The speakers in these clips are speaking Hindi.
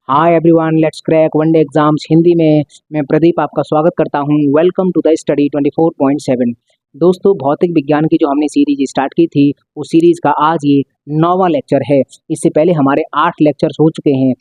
Hi everyone, let's crack one day exams Hindi में। मैं प्रदीप आपका स्वागत करता हूं। Welcome to the study 24.7। दोस्तों, भौतिक विज्ञान की जो हमने सीरीज स्टार्ट की थी, उस सीरीज का आज ये 9वां लेक्चर है। इससे पहले हमारे 8 लेक्चर्स हो चुके हैं।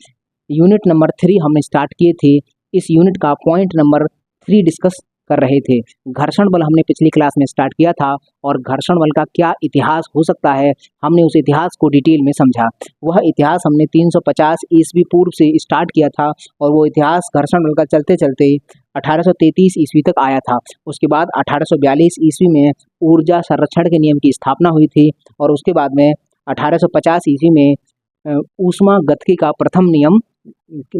यूनिट नंबर 3 हमने स्टार्ट किए थे। इस यूनिट का पॉइंट नंबर 3 डिस्कस कर रहे थे। घर्षण बल हमने पिछली क्लास में स्टार्ट किया था और घर्षण बल का क्या इतिहास हो सकता है, हमने उस इतिहास को डिटेल में समझा। वह इतिहास हमने 350 ईस्वी पूर्व से स्टार्ट किया था और वो इतिहास घर्षण बल का चलते चलते 1833 ईस्वी तक आया था। उसके बाद 1842 ईस्वी में ऊर्जा संरक्षण के नियम की स्थापना हुई थी और उसके बाद में 1850 ईस्वी में ऊष्मागतिकी का प्रथम नियम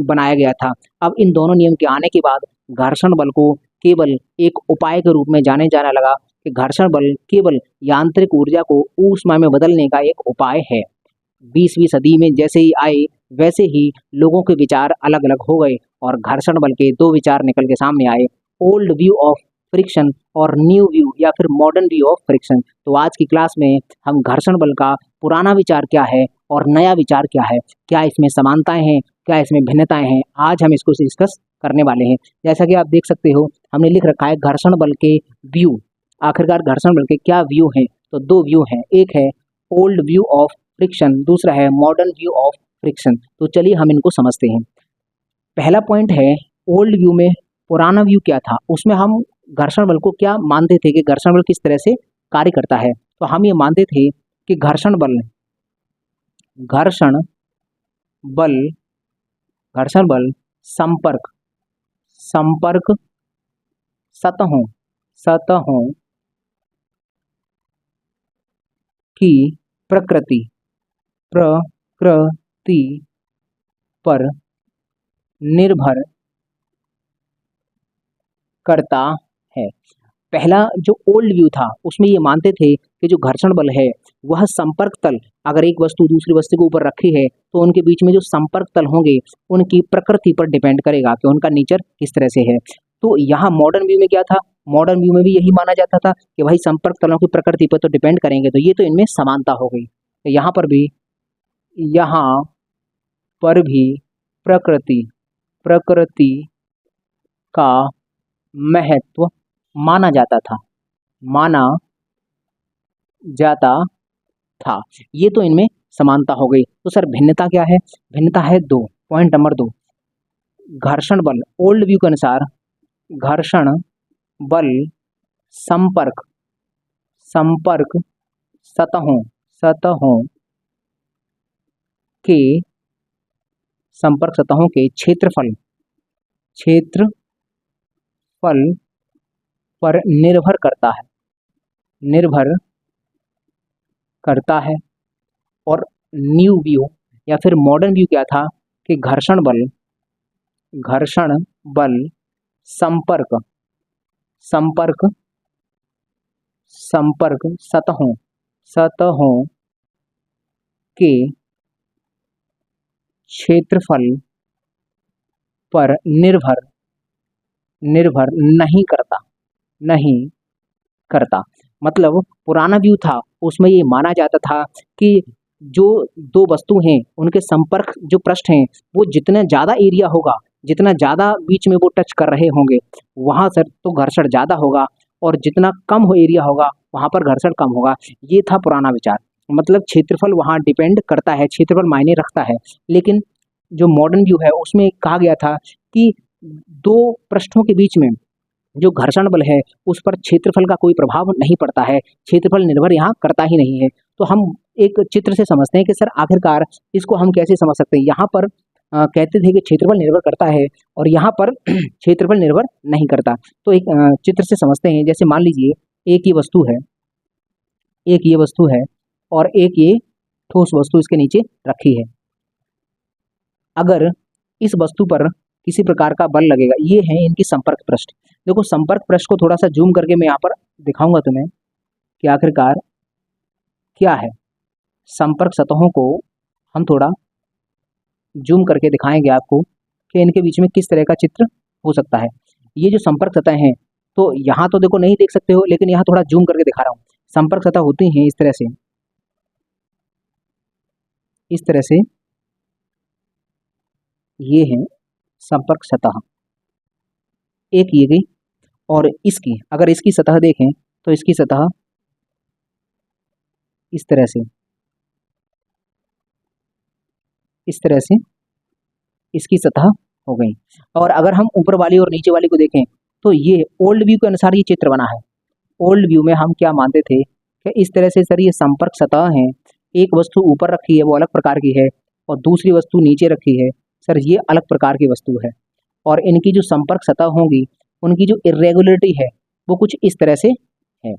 बनाया गया था। अब इन दोनों नियम के आने के बाद घर्षण बल को केवल एक उपाय के रूप में जाने जाने लगा कि घर्षण बल केवल यांत्रिक ऊर्जा को ऊष्मा में बदलने का एक उपाय है। 20वीं सदी में जैसे ही आए वैसे ही लोगों के विचार अलग अलग हो गए और घर्षण बल के दो विचार निकल के सामने आए, ओल्ड व्यू ऑफ फ्रिक्शन और न्यू व्यू या फिर मॉडर्न व्यू ऑफ फ्रिक्शन। तो आज की क्लास में हम घर्षण बल का पुराना विचार क्या है और नया विचार क्या है, क्या इसमें समानताएं हैं, क्या इसमें भिन्नताएं हैं, आज हम इसको डिस्कस करने वाले हैं। जैसा कि आप देख सकते हो, हमने लिख रखा है घर्षण बल के व्यू। आखिरकार घर्षण बल के क्या व्यू हैं? तो दो व्यू हैं, एक है ओल्ड व्यू ऑफ फ्रिक्शन, दूसरा है मॉडर्न व्यू ऑफ फ्रिक्शन। तो चलिए हम इनको समझते हैं। पहला पॉइंट है ओल्ड व्यू में पुराना व्यू क्या था। उसमें हम घर्षण बल को क्या मानते थे कि घर्षण बल किस तरह से कार्य करता है। तो हम ये मानते थे कि घर्षण बल घर्षण बल संपर्क सतहों की प्रकृति पर निर्भर करता है। पहला जो ओल्ड व्यू था उसमें ये मानते थे कि जो घर्षण बल है वह संपर्क तल, अगर एक वस्तु दूसरी वस्तु के ऊपर रखी है तो उनके बीच में जो संपर्क तल होंगे उनकी प्रकृति पर डिपेंड करेगा कि उनका नेचर किस तरह से है। तो यहाँ मॉडर्न व्यू में क्या था? मॉडर्न व्यू में भी यही माना जाता था कि भाई संपर्क तलों की प्रकृति पर तो डिपेंड करेंगे। तो ये तो इनमें समानता हो गई। तो यहाँ पर भी प्रकृति का महत्व माना जाता था। ये तो इनमें समानता हो गई। तो सर भिन्नता क्या है? भिन्नता है दो। पॉइंट नंबर 2, घर्षण बल ओल्ड व्यू के अनुसार घर्षण बल संपर्क सतहों के क्षेत्रफल पर निर्भर करता है। और न्यू व्यू या फिर मॉडर्न व्यू क्या था कि घर्षण बल संपर्क सतहों के क्षेत्रफल पर निर्भर नहीं करता। मतलब पुराना व्यू था उसमें ये माना जाता था कि जो दो वस्तु हैं उनके संपर्क जो पृष्ठ हैं वो जितना ज़्यादा एरिया होगा, जितना ज़्यादा बीच में वो टच कर रहे होंगे वहाँ सर तो घर्षण ज़्यादा होगा और जितना कम हो एरिया होगा वहाँ पर घर्षण कम होगा। ये था पुराना विचार। मतलब क्षेत्रफल वहाँ डिपेंड करता है, क्षेत्रफल मायने रखता है। लेकिन जो मॉडर्न व्यू है उसमें कहा गया था कि दो पृष्ठों के बीच में जो घर्षण बल है उस पर क्षेत्रफल का कोई प्रभाव नहीं पड़ता है, क्षेत्रफल निर्भर यहाँ करता ही नहीं है। तो हम एक चित्र से समझते हैं कि सर आखिरकार इसको हम कैसे समझ सकते हैं। यहाँ पर कहते थे कि क्षेत्रफल निर्भर करता है और यहाँ पर क्षेत्रफल निर्भर नहीं करता। तो एक चित्र से समझते हैं। जैसे मान लीजिए एक ये वस्तु है और एक ये ठोस वस्तु इसके नीचे रखी है। अगर इस वस्तु पर किसी प्रकार का बल लगेगा, ये है इनकी संपर्क पृष्ठ। देखो संपर्क पृष्ठ को थोड़ा सा जूम करके मैं यहाँ पर दिखाऊंगा तुम्हें कि आखिरकार क्या है। संपर्क सतहों को हम थोड़ा जूम करके दिखाएंगे आपको कि इनके बीच में किस तरह का चित्र हो सकता है। ये जो संपर्क सतह हैं, तो यहाँ तो देखो नहीं देख सकते हो, लेकिन यहाँ थोड़ा जूम करके दिखा रहा हूँ। संपर्क सतह होती हैं इस तरह से ये है संपर्क सतह, एक ये गई। और इसकी अगर इसकी सतह देखें तो इसकी सतह इस तरह से, इस तरह से इसकी सतह हो गई। और अगर हम ऊपर वाली और नीचे वाली को देखें तो ये ओल्ड व्यू के अनुसार ये चित्र बना है। ओल्ड व्यू में हम क्या मानते थे कि इस तरह से सर ये संपर्क सतह है, एक वस्तु ऊपर रखी है वो अलग प्रकार की है और दूसरी वस्तु नीचे रखी है सर ये अलग प्रकार की वस्तु है। और इनकी जो संपर्क सतह होंगी उनकी जो इरेगुलरिटी है वो कुछ इस तरह से है।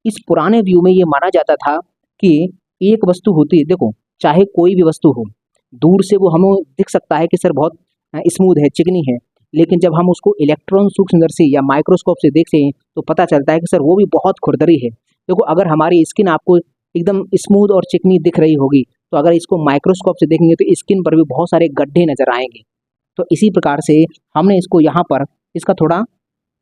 इस पुराने व्यू में ये माना जाता था कि एक वस्तु होती है, देखो चाहे कोई भी वस्तु हो, दूर से वो हमें दिख सकता है कि सर बहुत स्मूथ है, चिकनी है, लेकिन जब हम उसको इलेक्ट्रॉन सूक्ष्मदर्शी या माइक्रोस्कोप से देखते हैं तो पता चलता है कि सर वो भी बहुत खुरदरी है। देखो अगर हमारी स्किन आपको एकदम स्मूथ और चिकनी दिख रही होगी तो अगर इसको माइक्रोस्कोप से देखेंगे तो स्किन पर भी बहुत सारे गड्ढे नजर आएंगे। तो इसी प्रकार से हमने इसको यहाँ पर इसका थोड़ा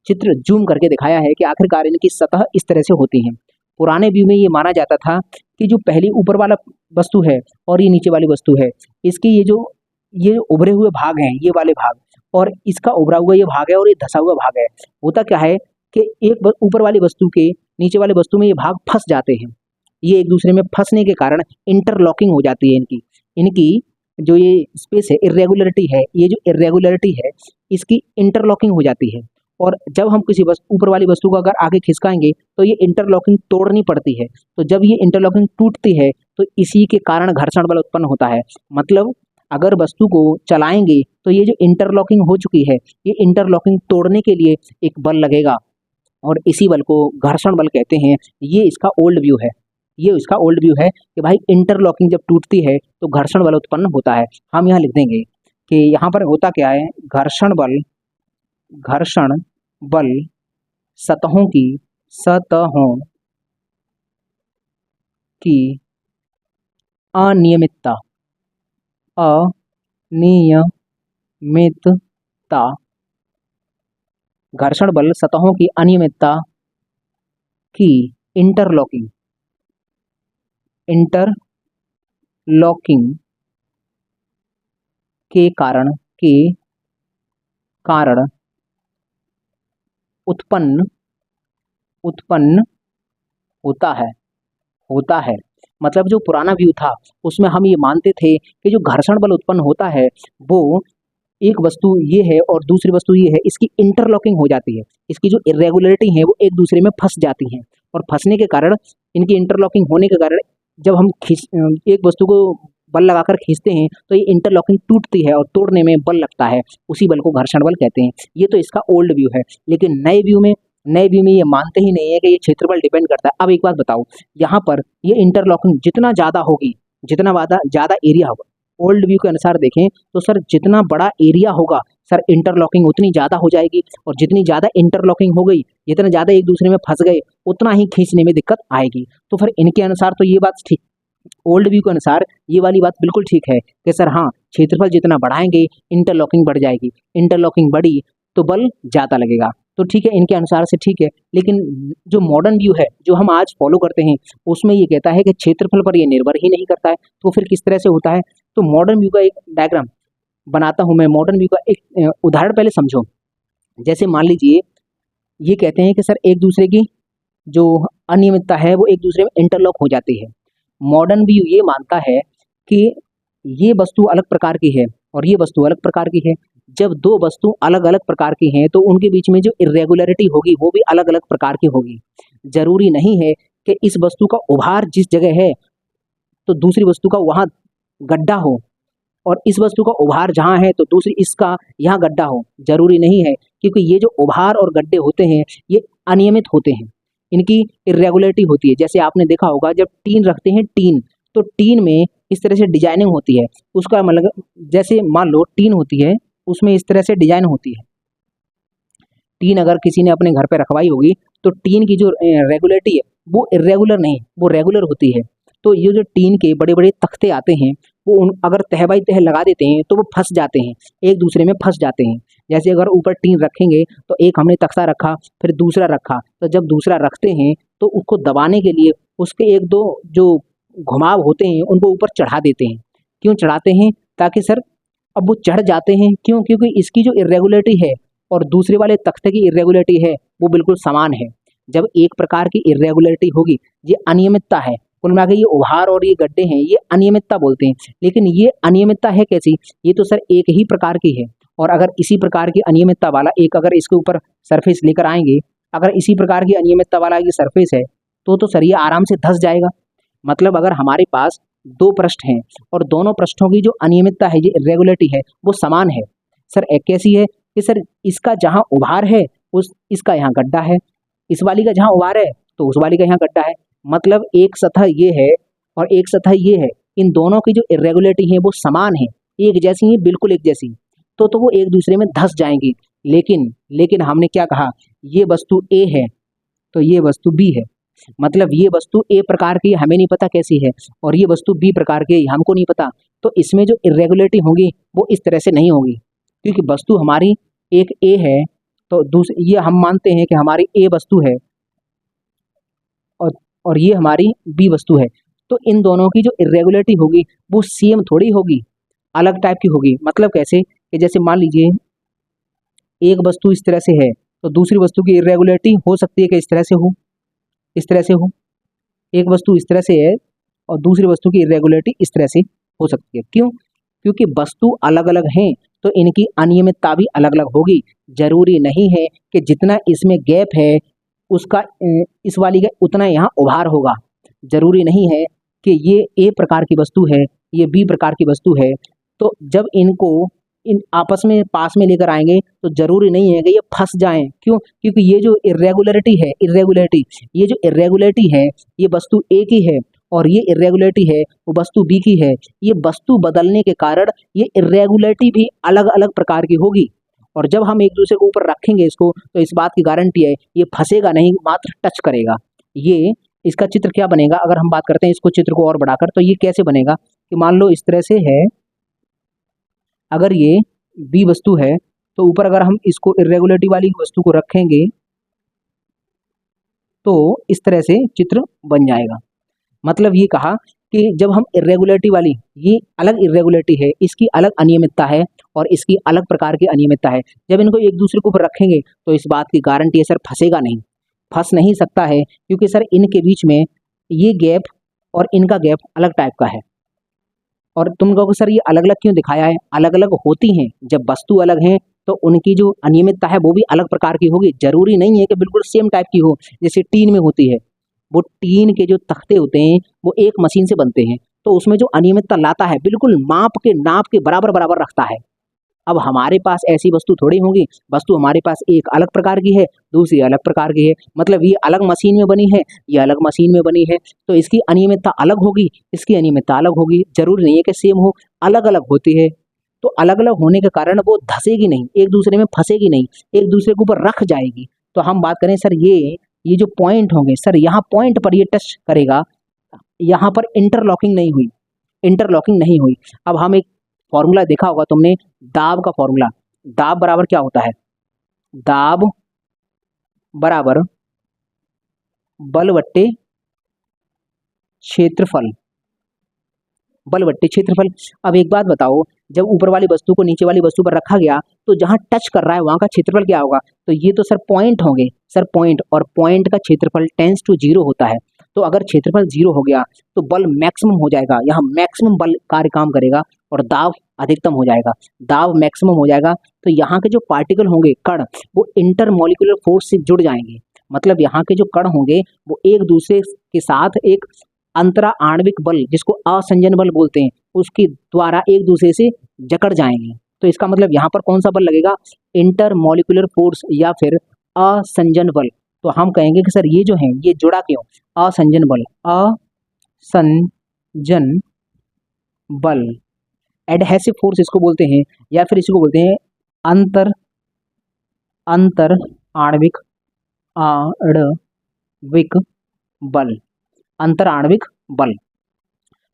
चित्र जूम करके दिखाया है कि आखिरकार इनकी सतह इस तरह से होती है। पुराने व्यू में ये माना जाता था कि जो पहली ऊपर वाला वस्तु है और ये नीचे वाली वस्तु है, इसकी ये उभरे हुए भाग हैं, ये वाले भाग, और इसका उभरा हुआ ये भाग है और ये धसा हुआ भाग है। होता क्या है कि एक ऊपर वाली वस्तु के नीचे वाली वस्तु में ये भाग फंस जाते हैं, ये एक दूसरे में फंसने के कारण इंटरलॉकिंग हो जाती है। इनकी जो ये स्पेस है, इरेगुलरिटी है, ये जो इरेगुलरिटी है इसकी इंटरलॉकिंग हो जाती है। और जब हम किसी ऊपर वाली वस्तु को अगर आगे खिसकाएंगे तो ये इंटरलॉकिंग तोड़नी पड़ती है। तो जब ये इंटरलॉकिंग टूटती है तो इसी के कारण घर्षण बल उत्पन्न होता है। मतलब अगर वस्तु को चलाएंगे तो ये जो इंटरलॉकिंग हो चुकी है ये इंटरलॉकिंग तोड़ने के लिए एक बल लगेगा और इसी बल को घर्षण बल कहते हैं। ये इसका ओल्ड व्यू है, ये इसका ओल्ड व्यू है कि भाई इंटरलॉकिंग जब टूटती है तो घर्षण बल उत्पन्न होता है। हम यहाँ लिख देंगे कि यहाँ पर होता क्या है, घर्षण बल सतहों की अनियमितता घर्षण बल सतहों की अनियमितता की इंटरलॉकिंग के कारण उत्पन्न होता है। मतलब जो पुराना व्यू था उसमें हम ये मानते थे कि जो घर्षण बल उत्पन्न होता है वो एक वस्तु ये है और दूसरी वस्तु ये है, इसकी इंटरलॉकिंग हो जाती है, इसकी जो इरेगुलरिटी है वो एक दूसरे में फंस जाती हैं और फंसने के कारण, इनकी इंटरलॉकिंग होने के कारण जब हम एक वस्तु को बल लगाकर खींचते हैं तो ये इंटरलॉकिंग टूटती है और तोड़ने में बल लगता है, उसी बल को घर्षण बल कहते हैं। ये तो इसका ओल्ड व्यू है। लेकिन नए व्यू में ये मानते ही नहीं है कि ये क्षेत्रफल डिपेंड करता है। अब एक बात बताओ, यहाँ पर ये इंटरलॉकिंग जितना ज़्यादा होगी, जितना ज़्यादा एरिया होगा, ओल्ड व्यू के अनुसार देखें तो सर जितना बड़ा एरिया होगा सर इंटरलॉकिंग उतनी ज़्यादा हो जाएगी, और जितनी ज़्यादा इंटरलॉकिंग हो गई, जितना ज़्यादा एक दूसरे में फंस गए, उतना ही खींचने में दिक्कत आएगी। तो फिर इनके अनुसार तो ये बात ठीक, ओल्ड व्यू के अनुसार ये वाली बात बिल्कुल ठीक है कि सर हाँ, क्षेत्रफल जितना बढ़ाएंगे इंटरलॉकिंग बढ़ जाएगी, इंटरलॉकिंग बढ़ी तो बल ज़्यादा लगेगा। तो ठीक है, इनके अनुसार से ठीक है। लेकिन जो मॉडर्न व्यू है जो हम आज फॉलो करते हैं उसमें ये कहता है कि क्षेत्रफल पर ये निर्भर ही नहीं करता है। तो फिर किस तरह से होता है, तो मॉडर्न व्यू का एक डायग्राम बनाता हूँ मैं। मॉडर्न व्यू का एक उदाहरण पहले समझो। जैसे मान लीजिए ये कहते हैं कि सर एक दूसरे की जो अनियमितता है वो एक दूसरे में इंटरलॉक हो जाती है। मॉडर्न व्यू ये मानता है कि ये वस्तु अलग प्रकार की है और ये वस्तु अलग प्रकार की है। जब दो वस्तु अलग अलग प्रकार की हैं तो उनके बीच में जो इरेगुलरिटी होगी वो भी अलग अलग प्रकार की होगी। जरूरी नहीं है कि इस वस्तु का उभार जिस जगह है तो दूसरी वस्तु का वहाँ गड्ढा हो, और इस वस्तु का उभार जहाँ है तो दूसरी इसका यहाँ गड्ढा हो। जरूरी नहीं है, क्योंकि ये जो उभार और गड्ढे होते हैं ये अनियमित होते हैं, इनकी इरेगुलरिटी होती है। जैसे आपने देखा होगा जब टीन रखते हैं, टीन तो टीन में इस तरह से डिजाइनिंग होती है। उसका मतलब जैसे मान लो टीन होती है, उसमें इस तरह से डिजाइन होती है। टीन अगर किसी ने अपने घर पे रखवाई होगी तो टीन की जो रेगुलरिटी है वो इरेगुलर नहीं, वो रेगुलर होती है। तो ये जो टीन के बड़े बड़े तख्ते आते हैं वो अगर तह बाई तह लगा देते हैं तो वो फंस जाते हैं, एक दूसरे में फंस जाते हैं। जैसे अगर ऊपर टीन रखेंगे तो एक हमने तख्ता रखा फिर दूसरा रखा, तो जब दूसरा रखते हैं तो उसको दबाने के लिए उसके एक दो जो घुमाव होते हैं उनको ऊपर चढ़ा देते हैं। क्यों चढ़ाते हैं, ताकि सर अब वो चढ़ जाते हैं, क्यों? क्योंकि इसकी जो इर्रेगुलरिटी है और दूसरे वाले तख्ते की इर्रेगुलरिटी है वो बिल्कुल समान है। जब एक प्रकार की इर्रेगुलरिटी होगी, ये अनियमितता है, कुल मिला के ये उभार और ये गड्ढे हैं, ये अनियमितता बोलते हैं। लेकिन ये अनियमितता है कैसी? ये तो सर एक ही प्रकार की है, और अगर इसी प्रकार की अनियमितता वाला एक अगर इसके ऊपर सरफेस लेकर आएंगे, अगर इसी प्रकार की अनियमितता वाला ये सरफेस है तो सर ये आराम से धंस जाएगा। मतलब अगर हमारे पास दो पृष्ठ हैं और दोनों पृष्ठों की जो अनियमितता है, ये इर्रेगुलरिटी है, वो समान है। सर एक कैसी है कि सर इसका जहाँ उभार है उस इसका यहाँ गड्ढा है, इस वाली का जहाँ उभार है तो उस वाली का यहाँ गड्ढा है। मतलब एक सतह ये है और एक सतह ये है, इन दोनों की जो इर्रेगुलरिटी है वो समान है, एक जैसी है, बिल्कुल एक जैसी। तो वो एक दूसरे में धंस जाएंगी। लेकिन हमने क्या कहा, ये वस्तु ए है तो ये वस्तु बी है। मतलब ये वस्तु ए प्रकार की हमें नहीं पता कैसी है, और ये वस्तु बी प्रकार की हमको नहीं पता, तो इसमें जो इर्रेगुलरिटी होगी वो इस तरह से नहीं होगी। क्योंकि वस्तु हमारी एक ए है तो दूसरी ये हम मानते हैं कि हमारी ए वस्तु है और ये हमारी बी वस्तु है, तो इन दोनों की जो इर्रेगुलरिटी होगी वो सेम थोड़ी होगी, अलग टाइप की होगी। मतलब कैसे कि जैसे मान लीजिए एक वस्तु इस तरह से है तो दूसरी वस्तु की इर्रेगुलरिटी हो सकती है कि इस तरह से हो, इस तरह से हो। एक वस्तु इस तरह से है और दूसरी वस्तु की इर्रेगुलरिटी इस तरह से हो सकती है। क्यों? क्योंकि वस्तु अलग अलग हैं तो इनकी अनियमितता भी अलग अलग होगी। जरूरी नहीं है कि जितना इसमें गैप है उसका इस वाली का उतना यहाँ उभार होगा। जरूरी नहीं है कि ये ए प्रकार की वस्तु है, ये बी प्रकार की वस्तु है, तो जब इनको इन आपस में पास में लेकर आएंगे तो जरूरी नहीं है कि ये फंस जाएं। क्यों? क्योंकि ये जो इर्रेगुलरिटी है, ये जो इर्रेगुलरिटी है ये वस्तु ए की है और ये इर्रेगुलरिटी है वो वस्तु बी की है। ये वस्तु बदलने के कारण ये इर्रेगुलरिटी भी अलग अलग प्रकार की होगी, और जब हम एक दूसरे के ऊपर रखेंगे इसको तो इस बात की गारंटी है ये फंसेगा नहीं, मात्र टच करेगा। ये इसका चित्र क्या बनेगा अगर हम बात करते हैं इसको चित्र को और बढ़ाकर, तो ये कैसे बनेगा कि मान लो इस तरह से है, अगर ये बी वस्तु है तो ऊपर अगर हम इसको इर्रेगुलरिटी वाली वस्तु को रखेंगे तो इस तरह से चित्र बन जाएगा। मतलब ये कहा कि जब हम इर्रेगुलरिटी वाली, ये अलग इर्रेगुलरिटी है, इसकी अलग अनियमितता है और इसकी अलग प्रकार की अनियमितता है, जब इनको एक दूसरे के ऊपर रखेंगे तो इस बात की गारंटी है सर फंसेगा नहीं, फंस नहीं सकता है, क्योंकि सर इनके बीच में ये गैप और इनका गैप अलग टाइप का है। और तुम कहोगे सर ये अलग अलग क्यों दिखाया है? अलग अलग होती हैं, जब वस्तु अलग हैं तो उनकी जो अनियमितता है वो भी अलग प्रकार की होगी। जरूरी नहीं है कि बिल्कुल सेम टाइप की हो, जैसे टीन में होती है, वो टीन के जो तख्ते होते हैं वो एक मशीन से बनते हैं, तो उसमें जो अनियमितता लाता है बिल्कुल नाप के बराबर बराबर रखता है। अब हमारे पास ऐसी वस्तु थोड़ी होगी, वस्तु हमारे पास एक अलग प्रकार की है, दूसरी अलग प्रकार की है। मतलब ये अलग मशीन में बनी है, ये अलग मशीन में बनी है, तो इसकी अनियमितता अलग होगी, इसकी अनियमितता अलग होगी। जरूरी नहीं है कि सेम हो, अलग अलग होती है। तो अलग अलग होने के कारण वो धंसेगी नहीं, एक दूसरे में फंसेगी नहीं, एक दूसरे के ऊपर रख जाएगी। तो हम बात करें सर ये जो पॉइंट होंगे सर, यहाँ पॉइंट पर ये टच करेगा, यहाँ पर इंटरलॉकिंग नहीं हुई, इंटरलॉकिंग नहीं हुई। अब हम एक फॉर्मूला देखा होगा तुमने, दाब का फॉर्मूला। दाब बराबर क्या होता है? दाब बराबर बल बट्टे क्षेत्रफल, बल बट्टे क्षेत्रफल। अब एक बात बताओ, जब ऊपर वाली वस्तु को नीचे वाली वस्तु पर रखा गया तो जहां टच कर रहा है वहां का क्षेत्रफल क्या होगा? तो ये तो सर पॉइंट होंगे सर, पॉइंट, और पॉइंट का क्षेत्रफल टेंस टू 0 होता है। तो अगर क्षेत्रफल 0 हो गया तो बल मैक्सिमम हो जाएगा, यहाँ मैक्सिमम बल कार्य काम करेगा और दाब अधिकतम हो जाएगा। दाब मैक्सिमम हो जाएगा तो यहाँ के जो पार्टिकल होंगे, कण, वो इंटरमोलिकुलर फोर्स से जुड़ जाएंगे। मतलब यहाँ के जो कण होंगे वो एक दूसरे के साथ एक अंतरा आणविक बल, जिसको असंजन बल बोलते हैं, उसके द्वारा एक दूसरे से जकड़ जाएंगे। तो इसका मतलब यहाँ पर कौन सा बल लगेगा? इंटरमोलिकुलर फोर्स या फिर असंजन बल। तो हम कहेंगे कि सर ये जो है ये जुड़ा क्यों? असंजन बल, असंजन बल, एडहेसिव फोर्स इसको बोलते हैं, या फिर इसको बोलते हैं अंतर आणविक बल, अंतर आणविक बल।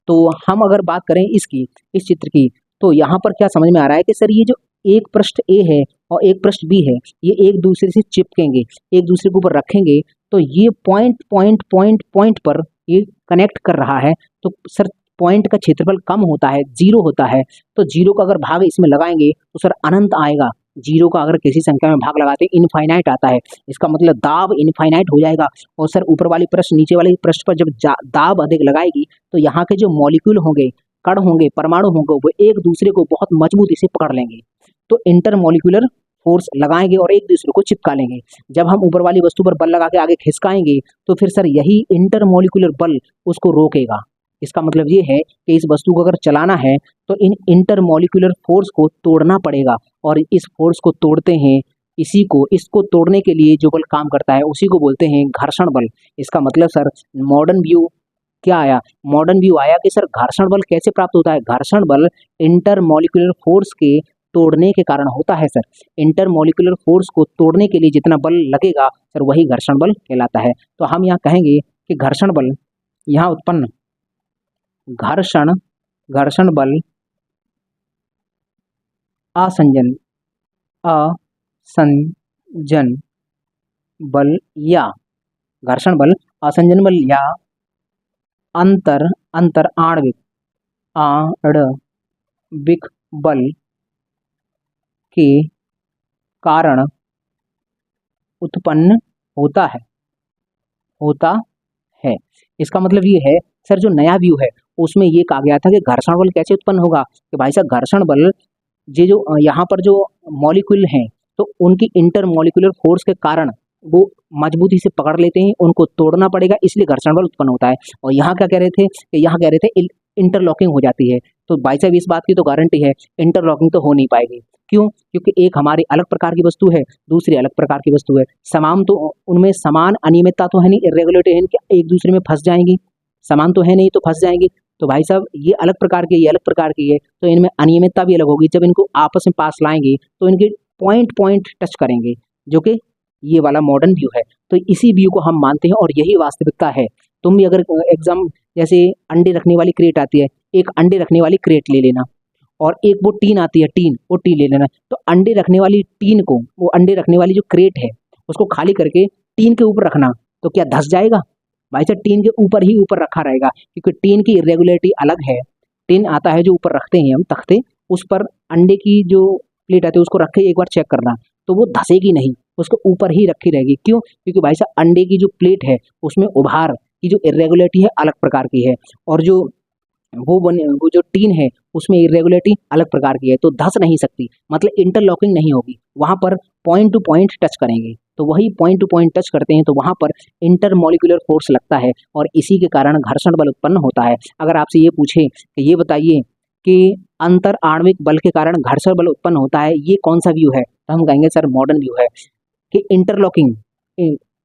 तो हम अगर बात करें इसकी, इस चित्र की, तो यहाँ पर क्या समझ में आ रहा है कि सर ये जो एक पृष्ठ ए है और एक पृष्ठ बी है, ये एक दूसरे से चिपकेंगे, एक दूसरे के ऊपर रखेंगे, तो ये पॉइंट पर ये कनेक्ट कर रहा है। तो सर पॉइंट का क्षेत्रफल कम होता है, जीरो होता है, तो जीरो का अगर भाग इसमें लगाएंगे तो सर अनंत आएगा। जीरो का अगर किसी संख्या में भाग लगाते हैं इनफाइनाइट आता है, इसका मतलब दाब इनफाइनाइट हो जाएगा। और सर ऊपर वाली पृष्ठ नीचे वाली पृष्ठ पर जब दाब अधिक लगाएगी तो यहाँ के जो मॉलिक्यूल होंगे, कण होंगे, परमाणु होंगे, वो एक दूसरे को बहुत मजबूती से पकड़ लेंगे, तो इंटरमॉलिक्यूलर फोर्स लगाएंगे और एक दूसरे को चिपका लेंगे। जब हम ऊपर वाली वस्तु पर बल लगा के आगे खिसकाएंगे तो फिर सर यही इंटरमॉलिक्यूलर बल उसको रोकेगा। इसका मतलब ये है कि इस वस्तु को अगर चलाना है तो इन इंटरमॉलिक्यूलर फोर्स को तोड़ना पड़ेगा, और इस फोर्स को तोड़ते हैं, इसको तोड़ने के लिए जो बल काम करता है उसी को बोलते हैं घर्षण बल। इसका मतलब सर मॉडर्न व्यू क्या आया? मॉडर्न व्यू आया कि सर घर्षण बल कैसे प्राप्त होता है? घर्षण बल इंटरमॉलिक्यूलर फोर्स के तोड़ने के कारण होता है सर। इंटरमॉलिक्यूलर फोर्स को तोड़ने के लिए जितना बल लगेगा सर वही घर्षण बल कहलाता है। तो हम यहाँ कहेंगे कि घर्षण बल यहाँ उत्पन्न घर्षण बल आसंजन बल या घर्षण बल आसंजन बल या अंतर आणविक बल के कारण उत्पन्न होता है। इसका मतलब ये है सर जो नया व्यू है उसमें ये कहा गया था कि घर्षण बल कैसे उत्पन्न होगा, कि भाई साहब घर्षण बल ये जो यहाँ पर जो मॉलिक्यूल हैं तो उनकी इंटरमॉलिक्यूलर फोर्स के कारण वो मजबूती से पकड़ लेते हैं, उनको तोड़ना पड़ेगा, इसलिए घर्षण बल उत्पन्न होता है। और यहाँ क्या कह रहे थे कि यहाँ कह रहे थे इंटरलॉकिंग हो जाती है। तो भाई साहब इस बात की तो गारंटी है इंटरलॉकिंग तो हो नहीं पाएगी। क्यों? क्योंकि एक हमारी अलग प्रकार की वस्तु है, दूसरी अलग प्रकार की वस्तु है, समान तो उनमें समान अनियमितता तो है नहीं, इरेगुलरिटी है नहीं कि एक दूसरे में फंस जाएंगी, समान तो है नहीं तो फंस जाएंगी। तो भाई साहब ये अलग प्रकार की, ये अलग प्रकार की है, तो इनमें अनियमितता भी अलग होगी। जब इनको आपस में पास लाएंगे तो इनके पॉइंट टच करेंगे, जो कि ये वाला मॉडर्न व्यू है। तो इसी व्यू को हम मानते हैं और यही वास्तविकता है। तुम भी अगर एग्जाम जैसे अंडे रखने वाली क्रेट आती है, एक अंडे रखने वाली क्रेट ले लेना और एक वो टीन आती है, वो टीन ले लेना। तो अंडे रखने वाली टीन को, वो अंडे रखने वाली जो क्रेट है उसको खाली करके टीन के ऊपर रखना, तो क्या धंस जाएगा? भाई साहब टीन के ऊपर ही ऊपर रखा रहेगा, क्योंकि टीन की इरेगुलरिटी अलग है। टीन आता है जो ऊपर रखते हैं हम तख्ते, उस पर अंडे की जो प्लेट आती है उसको रख के एक बार चेक करना, तो वो धंसेगी नहीं, उसको ऊपर ही रखी रहेगी। क्यों? क्योंकि भाई साहब अंडे की जो प्लेट है उसमें उभार की जो इरेगुलरिटी है अलग प्रकार की है, और जो वो जो टीन है उसमें इरेगुलरिटी अलग प्रकार की है, तो धंस नहीं सकती, मतलब इंटरलॉकिंग नहीं होगी। वहाँ पर पॉइंट टू पॉइंट टच करेंगे, तो वही पॉइंट टू पॉइंट टच करते हैं तो वहाँ पर इंटरमॉलिक्यूलर फोर्स लगता है और इसी के कारण घर्षण बल उत्पन्न होता है। अगर आपसे ये पूछे कि ये बताइए कि अंतर आणविक बल के कारण घर्षण बल उत्पन्न होता है, ये कौन सा व्यू है, तो हम कहेंगे सर मॉडर्न व्यू है। कि इंटरलॉकिंग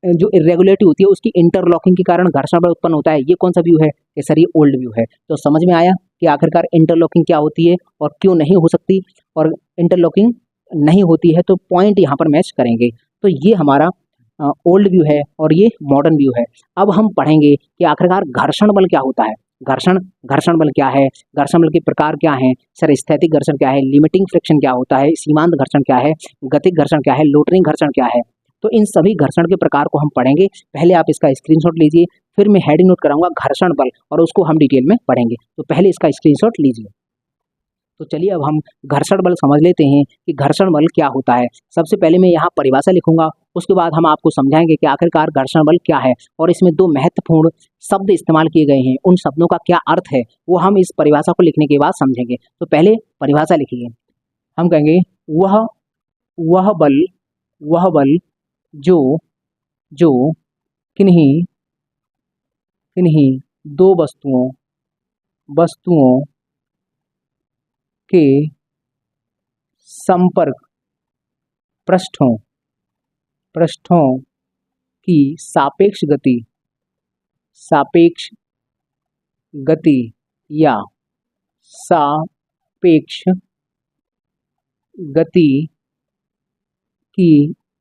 जो इरेगुलरिटी होती है उसकी इंटरलॉकिंग के कारण घर्षण बल उत्पन्न होता है, ये कौन सा व्यू है? कि सर ये ओल्ड व्यू है। तो समझ में आया कि आखिरकार इंटरलॉकिंग क्या होती है और क्यों नहीं हो सकती, और इंटरलॉकिंग नहीं होती है तो पॉइंट यहाँ पर मैच करेंगे। तो ये हमारा ओल्ड व्यू है और ये मॉडर्न व्यू है। अब हम पढ़ेंगे कि आखिरकार घर्षण बल क्या होता है। घर्षण बल क्या है, घर्षण बल के प्रकार क्या हैं, सर स्थैतिक घर्षण क्या है, लिमिटिंग फ्रिक्शन क्या होता है, सीमांत घर्षण क्या है, गतिक घर्षण क्या है, लोटरिंग घर्षण क्या है। तो इन सभी घर्षण के प्रकार को हम पढ़ेंगे। पहले आप इसका स्क्रीनशॉट लीजिए, फिर मैं हेडिंग नोट कराऊंगा घर्षण बल और उसको हम डिटेल में पढ़ेंगे। तो पहले इसका स्क्रीनशॉट लीजिए। तो चलिए अब हम घर्षण बल समझ लेते हैं कि घर्षण बल क्या होता है। सबसे पहले मैं यहाँ परिभाषा लिखूंगा, उसके बाद हम आपको समझाएंगे कि आखिरकार घर्षण बल क्या है, और इसमें दो महत्वपूर्ण शब्द इस्तेमाल किए गए हैं, उन शब्दों का क्या अर्थ है वो हम इस परिभाषा को लिखने के बाद समझेंगे। तो पहले परिभाषा लिखिए। हम कहेंगे वह बल जो किन्हीं दो वस्तुओं के संपर्क पृष्ठों की सापेक्ष गति या सापेक्ष गति की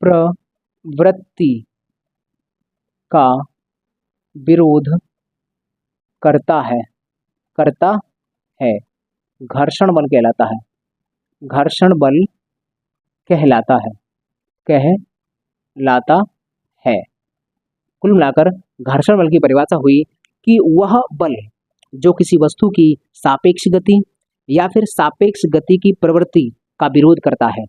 प्रवृत्ति का विरोध करता है घर्षण बल कहलाता है। घर्षण बल कहलाता है। कुल मिलाकर घर्षण बल की परिभाषा हुई कि वह बल जो किसी वस्तु की सापेक्ष गति या फिर सापेक्ष गति की प्रवृत्ति का विरोध करता है,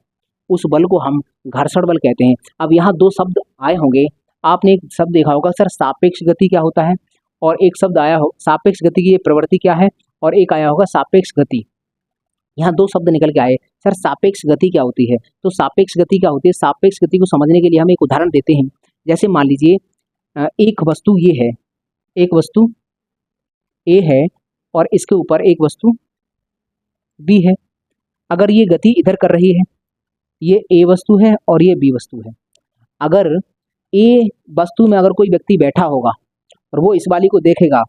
उस बल को हम घर्षण बल कहते हैं। अब यहाँ दो शब्द आए होंगे, आपने एक शब्द देखा होगा सर सापेक्ष गति क्या होता है, और एक शब्द आया हो सापेक्ष गति की प्रवृत्ति क्या है, और एक आया होगा सापेक्ष गति। यहाँ दो शब्द निकल के आए, सर सापेक्ष गति क्या होती है। तो सापेक्ष गति क्या होती है, सापेक्ष गति को समझने के लिए हम एक उदाहरण देते हैं। जैसे मान लीजिए एक वस्तु ये है, एक वस्तु ए है और इसके ऊपर एक वस्तु बी है। अगर ये गति इधर कर रही है, ये ए वस्तु है और ये बी वस्तु है। अगर ए वस्तु में अगर कोई व्यक्ति बैठा होगा और वो इस वाली को देखेगा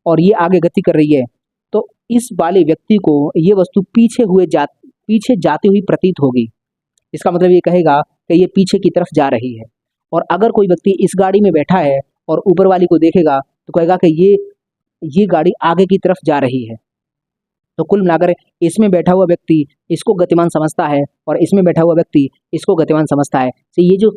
और ये आगे गति कर रही है, तो इस वाले व्यक्ति को ये वस्तु पीछे जाती हुई प्रतीत होगी। इसका मतलब ये कहेगा कि ये पीछे की तरफ जा रही है। और अगर कोई व्यक्ति इस गाड़ी में बैठा है और ऊपर वाली को देखेगा तो कहेगा कि ये गाड़ी आगे की तरफ जा रही है। तो कुल मिलाकर इसमें बैठा हुआ व्यक्ति इसको गतिमान समझता है और इसमें बैठा हुआ व्यक्ति इसको गतिमान समझता है। तो ये जो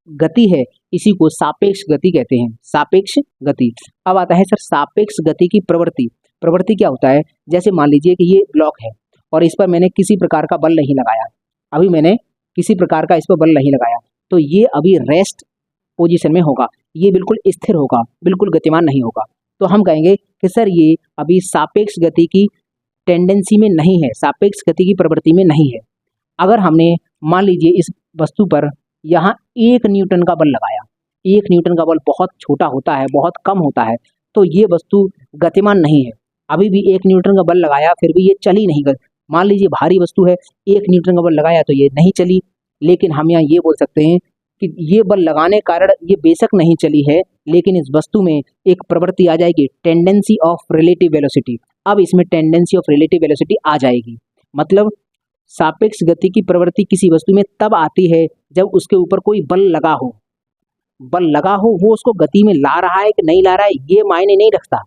गति है इसी को सापेक्ष गति कहते हैं, सापेक्ष गति। अब आता है सर सापेक्ष गति की प्रवृत्ति। प्रवृत्ति क्या होता है, जैसे मान लीजिए कि ये ब्लॉक है और इस पर मैंने किसी प्रकार का बल नहीं लगाया, अभी मैंने किसी प्रकार का इस पर बल नहीं लगाया, तो ये अभी रेस्ट पोजीशन में होगा, ये बिल्कुल स्थिर होगा, बिल्कुल गतिमान नहीं होगा। तो हम कहेंगे कि सर ये अभी सापेक्ष गति की टेंडेंसी में नहीं है, सापेक्ष गति की प्रवृत्ति में नहीं है। अगर हमने मान लीजिए इस वस्तु पर यहाँ 1 न्यूटन का बल लगाया, 1 न्यूटन का बल बहुत छोटा होता है, बहुत कम होता है, तो ये वस्तु गतिमान नहीं है। अभी भी 1 न्यूटन का बल लगाया फिर भी ये चली नहीं गई। मान लीजिए भारी वस्तु है, 1 न्यूटन का बल लगाया तो ये नहीं चली, लेकिन हम यहाँ ये बोल सकते हैं कि ये बल लगाने कारण ये बेशक नहीं चली है, लेकिन इस वस्तु में एक प्रवृत्ति आ जाएगी, टेंडेंसी ऑफ रिलेटिव वेलोसिटी। अब इसमें टेंडेंसी ऑफ रिलेटिव वेलोसिटी आ जाएगी। मतलब सापेक्ष गति की प्रवृत्ति किसी वस्तु में तब आती है जब उसके ऊपर कोई बल लगा हो। बल लगा हो, वो उसको गति में ला रहा है कि नहीं ला रहा है ये मायने नहीं रखता।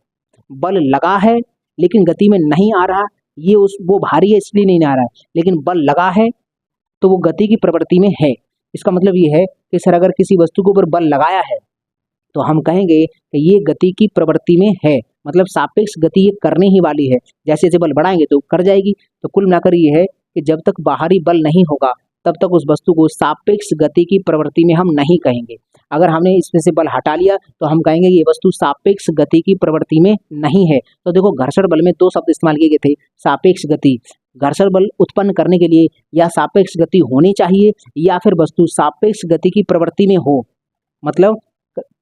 बल लगा है लेकिन गति में नहीं आ रहा, ये वो भारी है इसलिए नहीं आ रहा है, लेकिन बल लगा है तो वो गति की प्रवृत्ति में है। इसका मतलब ये है कि सर अगर किसी वस्तु के ऊपर बल लगाया है तो हम कहेंगे कि ये गति की प्रवृत्ति में है, मतलब सापेक्ष गति ये करने ही वाली है। जैसे जैसे बल बढ़ाएंगे तो कर जाएगी। तो कुल मिलाकर ये है कि जब तक बाहरी बल नहीं होगा तब तक उस वस्तु को सापेक्ष गति की प्रवृत्ति में हम नहीं कहेंगे। अगर हमने इसमें से बल हटा लिया तो हम कहेंगे ये वस्तु सापेक्ष गति की प्रवृत्ति में नहीं है। तो देखो घर्षण बल में 2 शब्द इस्तेमाल किए गए थे, सापेक्ष गति। घर्षण बल उत्पन्न करने के लिए या सापेक्ष गति होनी चाहिए या फिर वस्तु सापेक्ष गति की प्रवृत्ति में हो, मतलब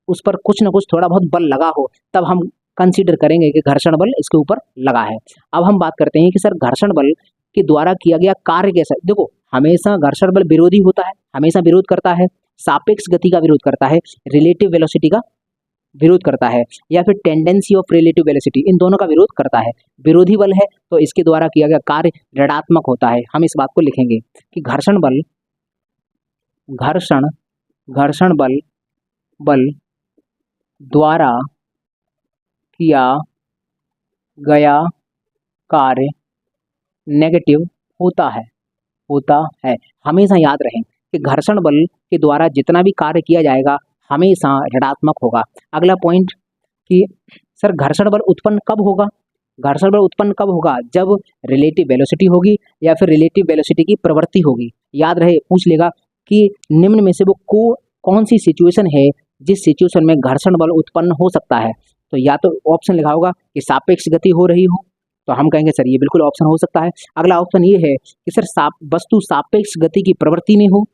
उस पर कुछ न कुछ थोड़ा बहुत बल लगा हो, तब हम कंसीडर करेंगे कि घर्षण बल इसके ऊपर लगा है। अब हम बात करते हैं कि सर घर्षण बल के द्वारा किया गया कार्य कैसा है। देखो हमेशा घर्षण बल विरोधी होता है, हमेशा विरोध करता है, सापेक्ष गति का विरोध करता है, रिलेटिव वेलोसिटी का विरोध करता है, या फिर टेंडेंसी ऑफ रिलेटिव वेलोसिटी, इन दोनों का विरोध करता है। विरोधी बल है तो इसके द्वारा किया गया कार्य ऋणात्मक होता है। हम इस बात को लिखेंगे कि घर्षण बल द्वारा किया गया कार्य नेगेटिव होता है। हमेशा याद रखें कि घर्षण बल के द्वारा जितना भी कार्य किया जाएगा हमेशा ऋणात्मक होगा। अगला पॉइंट कि सर घर्षण बल उत्पन्न कब होगा। घर्षण बल उत्पन्न कब होगा, जब रिलेटिव वेलोसिटी होगी या फिर रिलेटिव वेलोसिटी की प्रवृत्ति होगी। याद रहे, पूछ लेगा कि निम्न में से वो कौन सी सिचुएशन है जिस सिचुएशन में घर्षण बल उत्पन्न हो सकता है। तो या तो ऑप्शन लिखा होगा कि सापेक्ष गति हो रही हो, तो हम कहेंगे सर ये बिल्कुल ऑप्शन हो सकता है। अगला ऑप्शन ये है कि सर वस्तु सापेक्ष गति की प्रवृत्ति में हो,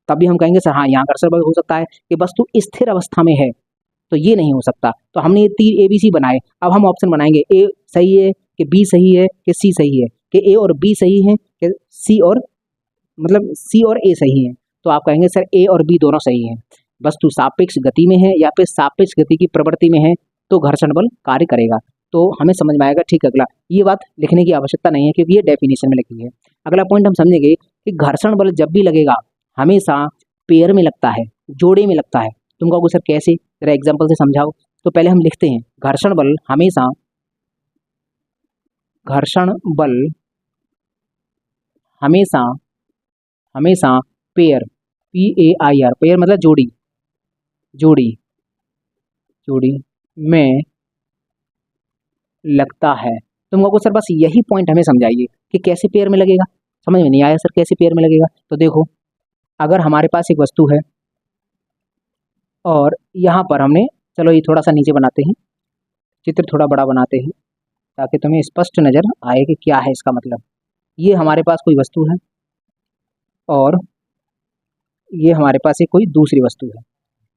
तभी हम कहेंगे सर हाँ यहाँ घर्षण बल हो सकता है। कि वस्तु स्थिर अवस्था में है तो ये नहीं हो सकता। तो हमने ये 3 ABC बनाए। अब हम ऑप्शन बनाएंगे ए सही है कि बी सही है कि सी सही है, कि ए और बी सही है कि सी और ए सही है। तो आप कहेंगे सर ए और बी दोनों सही हैं। वस्तु सापेक्ष गति में है या फिर सापेक्ष गति की प्रवृत्ति में है तो घर्षण बल कार्य करेगा। तो हमें समझ में आएगा। ठीक है, अगला ये बात लिखने की आवश्यकता नहीं है क्योंकि ये डेफिनेशन में लिखी है। अगला पॉइंट हम समझेंगे कि घर्षण बल जब भी लगेगा हमेशा पेयर में लगता है, जोड़े में लगता है। तुम कहोगे सर कैसे, जरा एग्जाम्पल से समझाओ। तो पहले हम लिखते हैं घर्षण बल हमेशा पेयर, PAIR, पेयर मतलब जोड़ी में लगता है। तुम लोगों को सर बस यही पॉइंट हमें समझाइए कि कैसे पेयर में लगेगा। समझ में नहीं आया सर कैसे पेयर में लगेगा। तो देखो, अगर हमारे पास एक वस्तु है और यहाँ पर हमने, चलो ये थोड़ा सा नीचे बनाते हैं, चित्र थोड़ा बड़ा बनाते हैं ताकि तुम्हें स्पष्ट नज़र आए कि क्या है इसका मतलब। ये हमारे पास कोई वस्तु है और ये हमारे पास एक कोई दूसरी वस्तु है।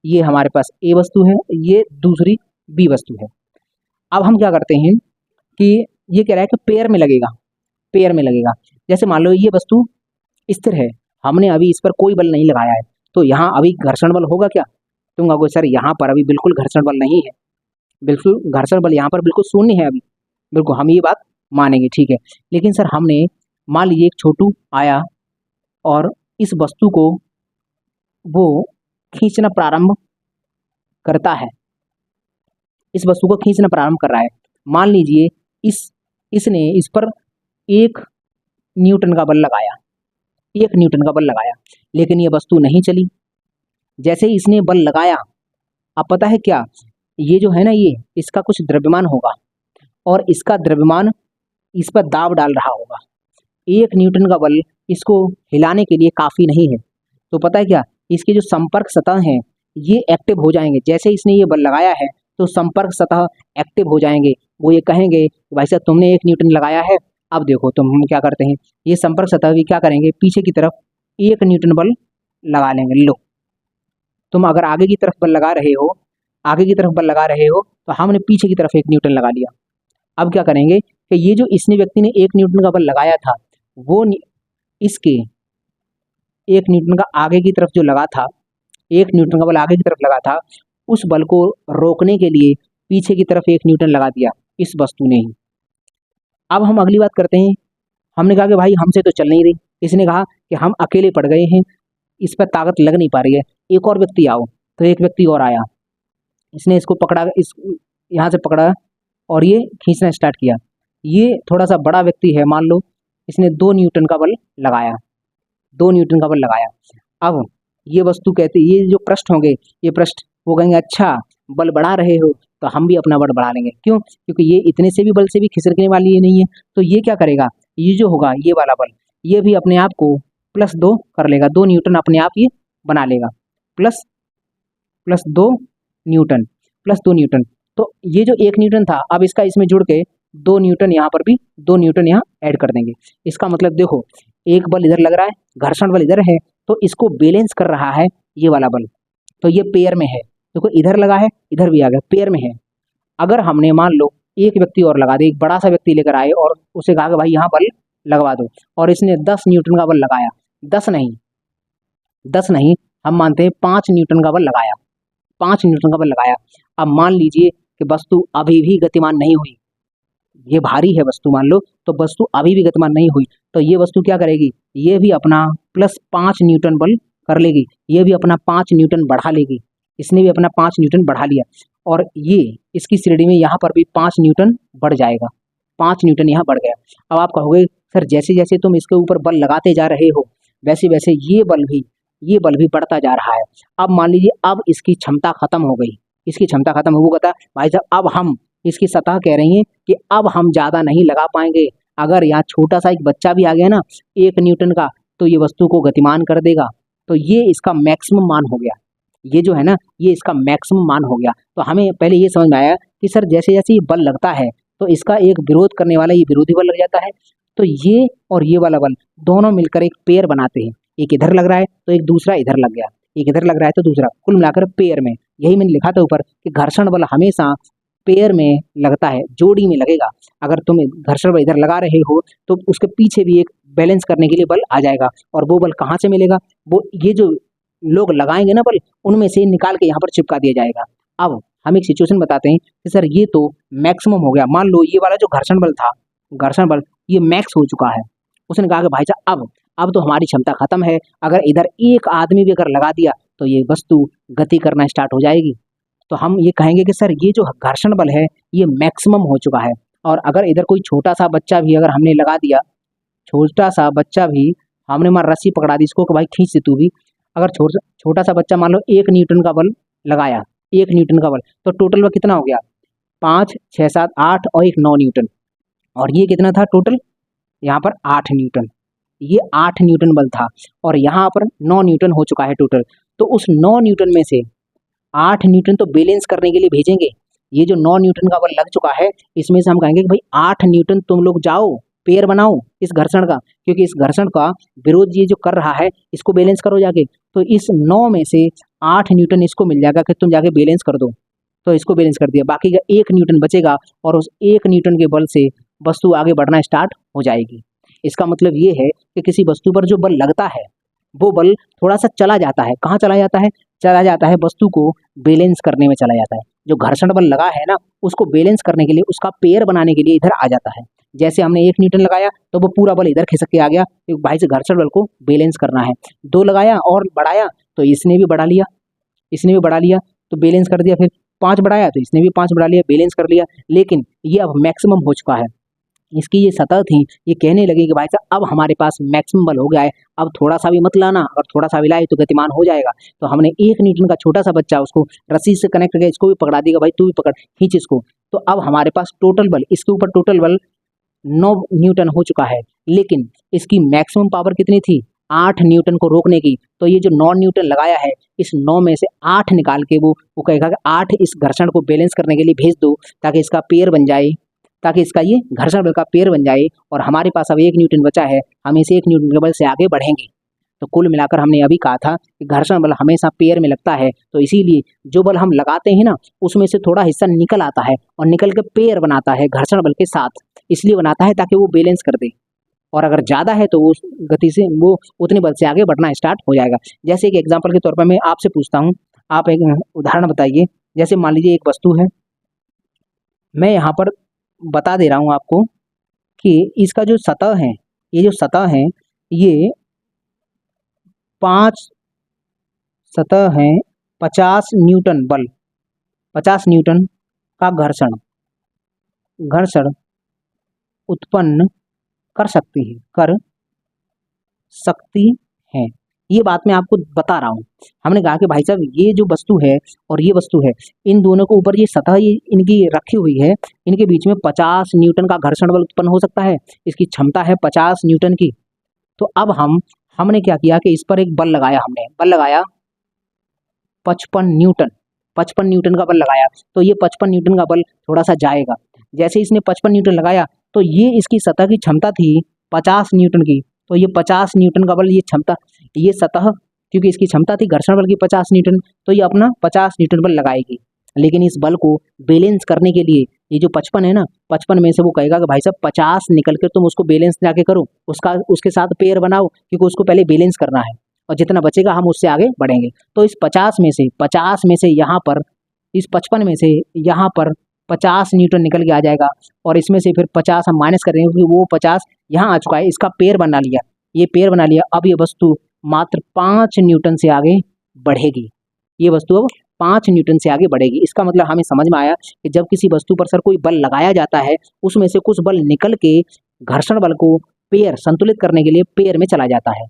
ये हमारे पास ए वस्तु है, ये दूसरी बी वस्तु है। अब हम क्या करते हैं कि ये कह रहा है कि पेयर में लगेगा, पेयर में लगेगा। जैसे मान लो ये वस्तु स्थिर है, हमने अभी इस पर कोई बल नहीं लगाया है, तो यहाँ अभी घर्षण बल होगा क्या? तुम कहोगे सर यहाँ पर अभी बिल्कुल घर्षण बल नहीं है, बिल्कुल घर्षण बल यहाँ पर बिल्कुल शून्य है अभी, बिल्कुल हम ये बात मानेंगे, ठीक है। लेकिन सर हमने मान लीजिए एक छोटू आया और इस वस्तु को वो खींचना प्रारंभ करता है, इस वस्तु को खींचना प्रारंभ कर रहा है। मान लीजिए इसने इस पर 1 न्यूटन का बल लगाया, 1 न्यूटन का बल लगाया, लेकिन ये वस्तु नहीं चली। जैसे ही इसने बल लगाया, अब पता है क्या, ये जो है ना, ये इसका कुछ द्रव्यमान होगा और इसका द्रव्यमान इस पर दाब डाल रहा होगा। 1 न्यूटन का बल इसको हिलाने के लिए काफ़ी नहीं है, तो पता है क्या, इसके जो संपर्क सतह हैं ये एक्टिव हो जाएंगे। जैसे इसने ये बल लगाया है तो संपर्क सतह एक्टिव हो जाएंगे। वो ये कहेंगे भाई साहब तुमने 1 न्यूटन लगाया है, अब देखो तुम, हम क्या करते हैं, ये संपर्क सतह भी क्या करेंगे, पीछे की तरफ 1 न्यूटन बल लगा लेंगे। लो, तुम अगर आगे की तरफ बल लगा रहे हो, आगे की तरफ बल लगा रहे हो, तो हमने पीछे की तरफ 1 न्यूटन लगा लिया। अब क्या करेंगे कि ये जो इसने व्यक्ति ने 1 न्यूटन का बल लगाया था, वो इसके 1 न्यूटन का आगे की तरफ जो लगा था, 1 न्यूटन का बल आगे की तरफ लगा था, उस बल को रोकने के लिए पीछे की तरफ 1 न्यूटन लगा दिया इस वस्तु ने ही। अब हम अगली बात करते हैं, हमने कहा कि भाई हमसे तो चल नहीं रही, इसने कहा कि हम अकेले पड़ गए हैं, इस पर ताकत लग नहीं पा रही है, एक और व्यक्ति आओ। तो एक व्यक्ति और आया, इसने इसको पकड़ा, इस यहाँ से पकड़ा और ये खींचना स्टार्ट किया। ये थोड़ा सा बड़ा व्यक्ति है, मान लो इसने 2 न्यूटन का बल लगाया, 2 न्यूटन का बल लगाया। अब ये वस्तु कहते, ये जो पृष्ठ होंगे, ये पृष्ठ वो कहेंगे अच्छा बल बढ़ा रहे हो तो हम भी अपना बल बढ़ा लेंगे। क्यों? क्योंकि ये इतने से भी बल से भी खिसकने वाली ये नहीं है। तो ये क्या करेगा, ये जो होगा ये वाला बल, ये भी अपने आप को +2 कर लेगा, 2 न्यूटन अपने आप ये बना लेगा, प्लस 2 न्यूटन, +2 न्यूटन। तो ये जो 1 न्यूटन था, अब इसका इसमें जुड़ के 2 न्यूटन यहाँ पर भी 2 न्यूटन यहाँ ऐड कर देंगे। इसका मतलब देखो, एक बल इधर लग रहा है, घर्षण बल इधर है, तो इसको बैलेंस कर रहा है ये वाला बल, तो ये पेयर में है। देखो इधर लगा है, इधर भी आ गया, पेयर में है। अगर हमने मान लो एक व्यक्ति और लगा दे, एक बड़ा सा व्यक्ति लेकर आए और उसे कहा कि भाई यहाँ बल लगवा दो, और इसने 10 न्यूटन का बल लगाया, 10 नहीं, हम मानते हैं 5 न्यूटन का बल लगाया, 5 न्यूटन का बल लगाया। अब मान लीजिए कि वस्तु अभी भी गतिमान नहीं हुई, ये भारी है वस्तु मान लो, तो वस्तु अभी भी गतिमान नहीं हुई, तो ये वस्तु क्या करेगी, ये भी अपना +5 न्यूटन बल कर लेगी, ये भी अपना 5 न्यूटन बढ़ा लेगी, इसने भी अपना 5 न्यूटन बढ़ा लिया, और ये इसकी श्रेणी में यहाँ पर भी 5 न्यूटन बढ़ जाएगा, 5 न्यूटन यहाँ बढ़ गया। अब आप कहोगे सर जैसे जैसे तुम इसके ऊपर बल लगाते जा रहे हो, वैसे वैसे ये बल भी बढ़ता जा रहा है। अब मान लीजिए अब इसकी क्षमता खत्म हो गई, इसकी क्षमता खत्म हो गई, भाई साहब अब हम इसकी सतह कह रही है कि अब हम ज़्यादा नहीं लगा पाएंगे। अगर यहाँ छोटा सा एक बच्चा भी आ गया ना 1 न्यूटन का, तो ये वस्तु को गतिमान कर देगा। तो ये इसका मैक्सिमम मान हो गया, ये जो है ना, ये इसका मैक्सिमम मान हो गया। तो हमें पहले ये समझ में आया कि सर जैसे जैसे ये बल लगता है तो इसका एक विरोध करने वाला ये विरोधी बल लग जाता है, तो ये और ये वाला बल दोनों मिलकर एक पेयर बनाते हैं। एक इधर लग रहा है तो एक दूसरा इधर लग गया, एक इधर लग रहा है तो दूसरा, कुल मिलाकर पेयर में। यही मैंने लिखा था ऊपर कि घर्षण बल हमेशा पेयर में लगता है, जोड़ी में लगेगा। अगर तुम घर्षण बल इधर लगा रहे हो तो उसके पीछे भी एक बैलेंस करने के लिए बल आ जाएगा, और वो बल कहाँ से मिलेगा, वो ये जो लोग लगाएंगे ना बल, उनमें से निकाल के यहाँ पर चिपका दिया जाएगा। अब हम एक सिचुएशन बताते हैं कि सर ये तो मैक्सिमम हो गया, मान लो ये वाला जो घर्षण बल था, घर्षण बल ये मैक्स हो चुका है। उसने कहा कि भाई साहब अब तो हमारी क्षमता खत्म है, अगर इधर एक आदमी भी अगर लगा दिया तो ये वस्तु गति करना स्टार्ट हो जाएगी। तो हम ये कहेंगे कि सर ये जो घर्षण बल है ये मैक्सिमम हो चुका है, और अगर इधर कोई छोटा सा बच्चा भी अगर हमने लगा दिया, छोटा सा बच्चा भी हमने मान रस्सी पकड़ा दी इसको कि भाई खींच से तू भी, अगर छोटा सा बच्चा मान लो 1 न्यूटन का बल लगाया, 1 न्यूटन का बल, तो टोटल वह कितना हो गया, 5, 6, 7, 8 और एक 9 न्यूटन। और ये कितना था टोटल, यहाँ पर 8 न्यूटन, ये 8 न्यूटन बल था और यहाँ पर 9 न्यूटन हो चुका है टोटल। तो उस 9 न्यूटन में से 8 न्यूटन तो बैलेंस करने के लिए भेजेंगे। ये जो 9 न्यूटन का बल लग चुका है, इसमें से हम कहेंगे कि भाई 8 न्यूटन तुम लोग जाओ पेयर बनाओ इस घर्षण का, क्योंकि इस घर्षण का विरोध ये जो कर रहा है इसको बैलेंस करो जाके। तो इस 9 में से 8 न्यूटन इसको मिल जाएगा कि तुम जाके बैलेंस कर दो, तो इसको बैलेंस कर दिया, बाकी का 1 न्यूटन बचेगा और उस 1 न्यूटन के बल से वस्तु आगे बढ़ना स्टार्ट हो जाएगी। इसका मतलब ये है कि किसी वस्तु पर जो बल लगता है वो बल थोड़ा सा चला जाता है। कहाँ चला जाता है? चला जाता है वस्तु को बैलेंस करने में चला जाता है। जो घर्षण बल लगा है ना, उसको बैलेंस करने के लिए, उसका पेयर बनाने के लिए इधर आ जाता है। जैसे हमने 1 न्यूटन लगाया तो वो पूरा बल इधर खिसक के आ गया, क्योंकि भाई से घर्षण बल को बैलेंस करना है। 2 लगाया और बढ़ाया तो इसने भी बढ़ा लिया, इसने भी बढ़ा लिया तो बैलेंस कर दिया। फिर 5 बढ़ाया तो इसने भी 5 बढ़ा लिया, बैलेंस कर लिया। लेकिन ये अब मैक्सिमम हो चुका है। इसकी ये सतह थी, ये कहने लगी कि भाई साहब अब हमारे पास मैक्सिमम बल हो गया है, अब थोड़ा सा भी मत लाना, अगर थोड़ा सा भी लाए तो गतिमान हो जाएगा। तो हमने 1 न्यूटन का छोटा सा बच्चा उसको रस्सी से कनेक्ट करके इसको भी पकड़ा दिया, भाई तू भी पकड़, खींच इसको। तो अब हमारे पास टोटल बल, इसके ऊपर टोटल बल 9 न्यूटन हो चुका है, लेकिन इसकी मैक्सिमम पावर कितनी थी? 8 न्यूटन को रोकने की। तो ये जो 9 न्यूटन लगाया है, इस 9 में से 8 निकाल के वो कहेगा कि 8 इस घर्षण को बैलेंस करने के लिए भेज दो, ताकि इसका पेयर बन जाए, ताकि इसका ये घर्षण बल का पेयर बन जाए और हमारे पास अब 1 न्यूटन बचा है, हम इस 1 न्यूटन के बल से आगे बढ़ेंगे। तो कुल मिलाकर हमने अभी कहा था कि घर्षण बल हमेशा पेयर में लगता है, तो इसीलिए जो बल हम लगाते हैं ना, उसमें से थोड़ा हिस्सा निकल आता है और निकल के पेयर बनाता है घर्षण बल के साथ। इसलिए बनाता है ताकि वो बैलेंस कर दे, और अगर ज़्यादा है तो उस गति से वो उतने बल से आगे बढ़ना स्टार्ट हो जाएगा। जैसे एक एग्जाम्पल के तौर पर मैं आपसे पूछता हूँ, आप एक उदाहरण बताइए। जैसे मान लीजिए एक वस्तु है, मैं यहाँ पर बता दे रहा हूँ आपको कि इसका जो सतह है, ये जो सतह है, ये 5 सतह है, 50 न्यूटन बल, 50 न्यूटन का घर्षण उत्पन्न कर सकती है। ये बात मैं आपको बता रहा हूँ। हमने कहा कि भाई साहब ये जो वस्तु है और ये वस्तु है, इन दोनों के ऊपर ये सतह ये इनकी रखी हुई है, इनके बीच में 50 न्यूटन का घर्षण बल उत्पन्न हो सकता है। इसकी क्षमता है 50 न्यूटन की। तो अब हमने क्या किया कि इस पर एक बल लगाया, हमने बल लगाया 55 न्यूटन, 55 न्यूटन का बल लगाया। तो ये 55 न्यूटन का बल थोड़ा सा जाएगा। जैसे इसने 55 न्यूटन लगाया तो ये इसकी सतह की क्षमता थी 50 न्यूटन की, तो ये 50 न्यूटन का बल, ये क्षमता, ये सतह, क्योंकि इसकी क्षमता थी घर्षण बल की 50 न्यूटन, तो ये अपना 50 न्यूटन बल लगाएगी। लेकिन इस बल को बैलेंस करने के लिए ये जो 55 है ना, 55 में से वो कहेगा कि भाई साहब 50 निकल कर तुम उसको बैलेंस जाके करो, उसके साथ पेयर बनाओ, क्योंकि उसको पहले बैलेंस करना है और जितना बचेगा हम उससे आगे बढ़ेंगे। तो इस 50 में से यहाँ पर, इस 55 में से यहाँ पर 50 न्यूटन निकल के आ जाएगा और इसमें से फिर 50 हम माइनस कर देंगे, क्योंकि वो 50 यहाँ आ चुका है, इसका पेयर बना लिया, ये पेयर बना लिया। अब ये वस्तु मात्र 5 न्यूटन से आगे बढ़ेगी, ये वस्तु अब 5 न्यूटन से आगे बढ़ेगी। इसका मतलब हमें समझ में आया कि जब किसी वस्तु पर सर कोई बल लगाया जाता है, उसमें से कुछ बल निकल के घर्षण बल को पेयर संतुलित करने के लिए पेयर में चला जाता है।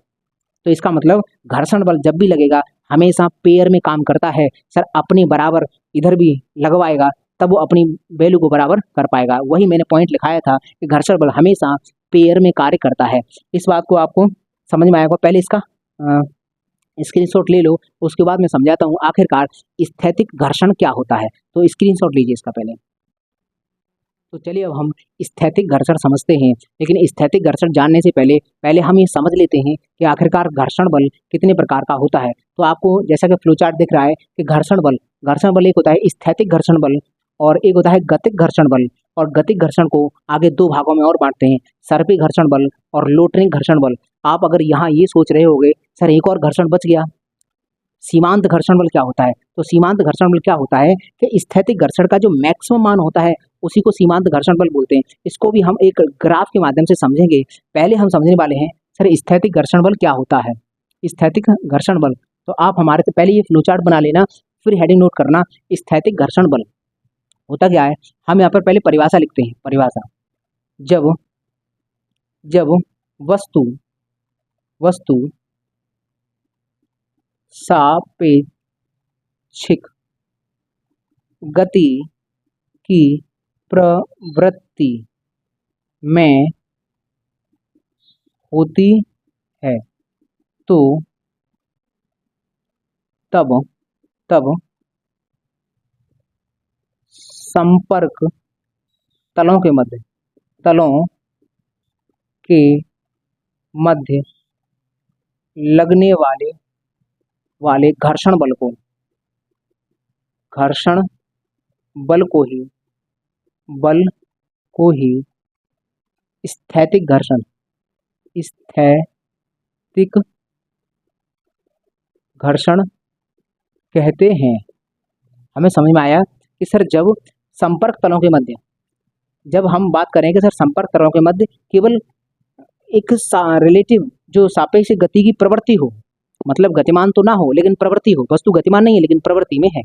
तो इसका मतलब घर्षण बल जब भी लगेगा हमेशा पेयर में काम करता है। सर अपने बराबर इधर भी लगवाएगा तब वो अपनी वैल्यू को बराबर कर पाएगा। वही मैंने पॉइंट लिखाया था कि घर्षण बल हमेशा पेयर में कार्य करता है। इस बात को आपको समझ में आएगा। पहले इसका स्क्रीनशॉट ले लो, उसके बाद मैं समझाता हूँ आखिरकार स्थैतिक घर्षण क्या होता है। तो स्क्रीनशॉट लीजिए इसका पहले। तो चलिए अब हम स्थैतिक घर्षण समझते हैं, लेकिन स्थैतिक घर्षण जानने से पहले हम ये समझ लेते हैं कि आखिरकार घर्षण बल कितने प्रकार का होता है। तो आपको जैसा कि फ्लो चार्ट दिख रहा है कि घर्षण बल एक होता है स्थैतिक घर्षण बल और एक होता है गतिक घर्षण बल। और गतिक घर्षण को आगे 2 भागों में और बांटते हैं, सर्पी घर्षण बल और लोटरिंग घर्षण बल। आप अगर यहाँ ये सोच रहे होगे सर एक और घर्षण बच गया, सीमांत घर्षण बल क्या होता है? तो सीमांत घर्षण बल क्या होता है कि स्थैतिक घर्षण का जो मैक्सिमम मान होता है उसी को सीमांत घर्षण बल बोलते हैं। इसको भी हम एक ग्राफ के माध्यम से समझेंगे। पहले हम समझने वाले हैं सर स्थैतिक घर्षण बल क्या होता है। स्थैतिक घर्षण बल, तो आप हमारे से पहले ये फ्लो चार्ट बना लेना, फिर हेडिंग नोट करना। स्थैतिक घर्षण बल होता क्या है, हम यहाँ पर पहले परिभाषा लिखते हैं। परिभाषा, जब वस्तु सापेक्षिक गति की प्रवृत्ति में होती है तो तब संपर्क तलों के मध्य लगने वाले घर्षण बल को ही स्थैतिक घर्षण कहते हैं। हमें समझ में आया कि सर जब संपर्क तलों के मध्य, जब हम बात करें कि सर संपर्क तलों के मध्य केवल एक रिलेटिव जो सापेक्ष गति की प्रवृत्ति हो, मतलब गतिमान तो ना हो लेकिन प्रवृत्ति हो, वस्तु गतिमान नहीं है लेकिन प्रवृत्ति में है,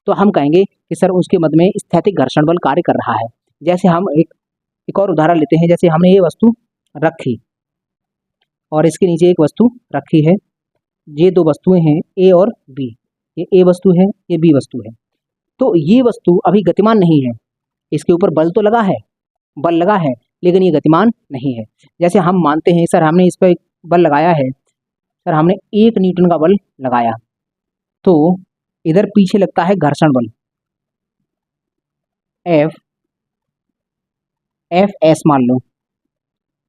तो हम कहेंगे कि सर उसके मध्य में स्थैतिक घर्षण बल कार्य कर रहा है। जैसे हम एक और उदाहरण लेते हैं। जैसे हमने ये वस्तु रखी और इसके नीचे एक वस्तु रखी है। ये दो वस्तुएं हैं ए और बी, ये ए वस्तु है, ये बी वस्तु है। तो ये वस्तु अभी गतिमान नहीं है, इसके ऊपर बल तो लगा है, बल लगा है, लेकिन ये गतिमान नहीं है। जैसे हम मानते हैं सर हमने इस पर बल लगाया है, सर हमने 1 न्यूटन का बल लगाया, तो इधर पीछे लगता है घर्षण बल एफ एस मान लो।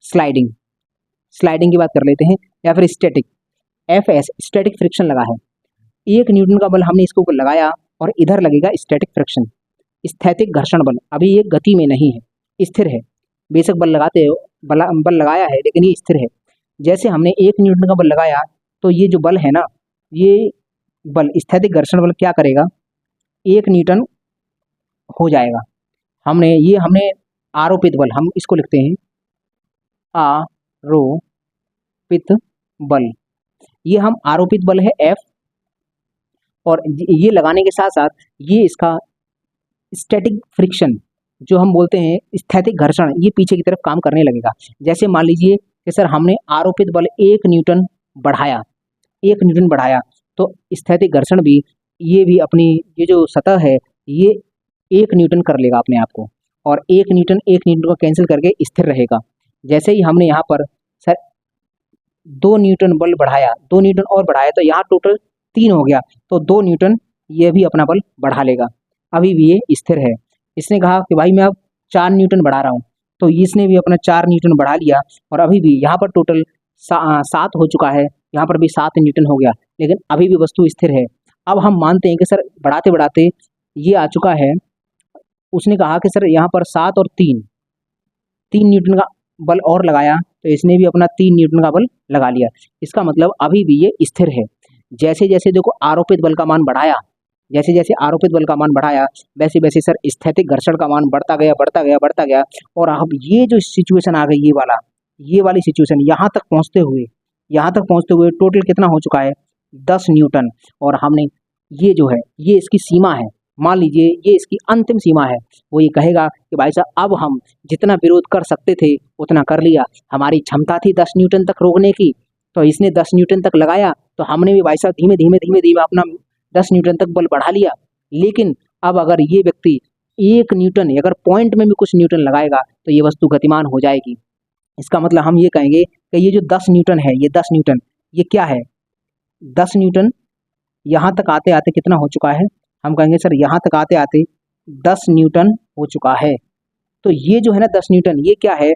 स्लाइडिंग की बात कर लेते हैं, या फिर static F S, static friction लगा है। 1 न्यूटन का बल हमने इसके ऊपर लगाया और इधर लगेगा स्टैटिक फ्रिक्शन, स्थैतिक घर्षण बल। अभी ये गति में नहीं है, स्थिर है। बेशक बल लगाया है लेकिन ये स्थिर है। जैसे हमने 1 न्यूटन का बल लगाया तो ये जो बल है ना, ये बल स्थैतिक घर्षण बल क्या करेगा, 1 न्यूटन हो जाएगा। हमने आरोपित बल, हम इसको लिखते हैं आरोपित बल। ये हम आरोपित बल है F, और ये लगाने के साथ साथ ये इसका स्टैटिक फ्रिक्शन जो हम बोलते हैं स्थैतिक घर्षण, ये पीछे की तरफ काम करने लगेगा। जैसे मान लीजिए कि सर हमने आरोपित बल 1 न्यूटन बढ़ाया तो स्थैतिक घर्षण भी, ये भी अपनी ये जो सतह है ये 1 न्यूटन कर लेगा अपने आप को, और 1 न्यूटन को कैंसिल करके स्थिर रहेगा। जैसे ही हमने यहाँ पर सर 2 न्यूटन बल बढ़ाया, 2 न्यूटन और बढ़ाया, तो यहाँ टोटल 3 हो गया, तो 2 न्यूटन ये भी अपना बल बढ़ा लेगा, अभी भी ये स्थिर है। इसने कहा कि भाई मैं अब 4 न्यूटन बढ़ा रहा हूँ, तो इसने भी अपना 4 न्यूटन बढ़ा लिया, और अभी भी यहाँ पर टोटल 7 हो चुका है, यहाँ पर भी 7 न्यूटन हो गया, लेकिन अभी भी वस्तु स्थिर है। अब हम मानते हैं कि सर बढ़ाते बढ़ाते ये आ चुका है। उसने कहा कि सर यहाँ पर 7 और 3 न्यूटन का बल और लगाया, तो इसने भी अपना 3 न्यूटन का बल लगा लिया। इसका मतलब अभी भी ये स्थिर है। जैसे जैसे देखो आरोपित बल का मान बढ़ाया, वैसे वैसे सर स्थैतिक घर्षण का मान बढ़ता गया, और अब ये जो सिचुएशन आ गई, ये वाली सिचुएशन यहाँ तक पहुँचते हुए टोटल कितना हो चुका है, 10 न्यूटन। और हमने ये जो है ये इसकी सीमा है, मान लीजिए ये इसकी अंतिम सीमा है। वो ये कहेगा कि भाई साहब अब हम जितना विरोध कर सकते थे उतना कर लिया, हमारी क्षमता थी 10 न्यूटन तक रोकने की, तो इसने 10 न्यूटन तक लगाया, तो हमने भी भाई साहब धीमे धीमे अपना 10 न्यूटन तक बल बढ़ा लिया। लेकिन अब अगर ये व्यक्ति 1 न्यूटन, अगर पॉइंट में भी कुछ न्यूटन लगाएगा तो ये वस्तु गतिमान हो जाएगी। इसका मतलब हम ये कहेंगे कि ये जो 10 न्यूटन है, ये 10 न्यूटन ये क्या है, 10 न्यूटन यहाँ तक आते आते कितना हो चुका है, हम कहेंगे सर यहाँ तक आते आते 10 न्यूटन हो चुका है। तो ये जो है ना 10 न्यूटन, ये क्या है,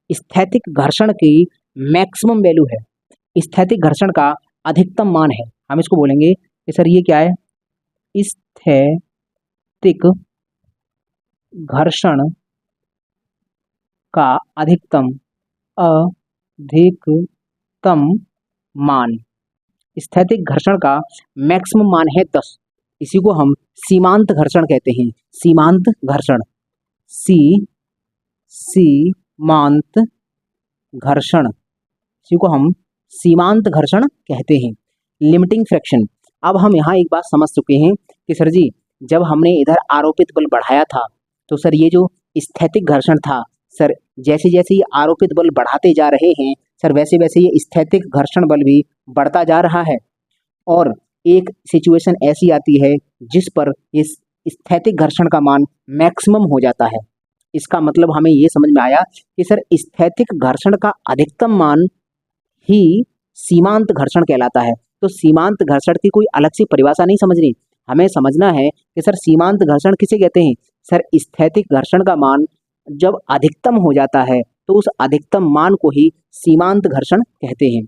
स्थैतिक घर्षण की मैक्सिमम वैल्यू है, स्थैतिक घर्षण का अधिकतम मान है। हम इसको बोलेंगे कि सर ये क्या है, स्थैतिक घर्षण का अधिकतम मान, स्थैतिक घर्षण का मैक्सिमम मान है 10। इसी को हम सीमांत घर्षण कहते हैं, सीमांत घर्षण, सीमांत घर्षण, इसी को हम सीमांत घर्षण कहते हैं। Limiting fraction. अब हम यहाँ एक बात समझ चुके हैं कि सर जी जब हमने इधर आरोपित बल बढ़ाया था तो सर ये जो स्थैतिक घर्षण था, सर जैसे जैसे ये आरोपित बल बढ़ाते जा रहे हैं सर वैसे वैसे ये स्थैतिक घर्षण बल भी बढ़ता जा रहा है। और एक सिचुएशन ऐसी आती है जिस पर इस स्थैतिक घर्षण का मान मैक्सिमम हो जाता है। इसका मतलब हमें ये समझ में आया कि सर स्थैतिक घर्षण का अधिकतम मान ही सीमांत घर्षण कहलाता है। तो सीमांत घर्षण की कोई अलग सी परिभाषा नहीं समझनी, हमें समझना है कि सर सीमांत घर्षण किसे कहते हैं। सर स्थैतिक घर्षण का मान जब अधिकतम हो जाता है तो उस अधिकतम मान को ही सीमांत घर्षण कहते हैं।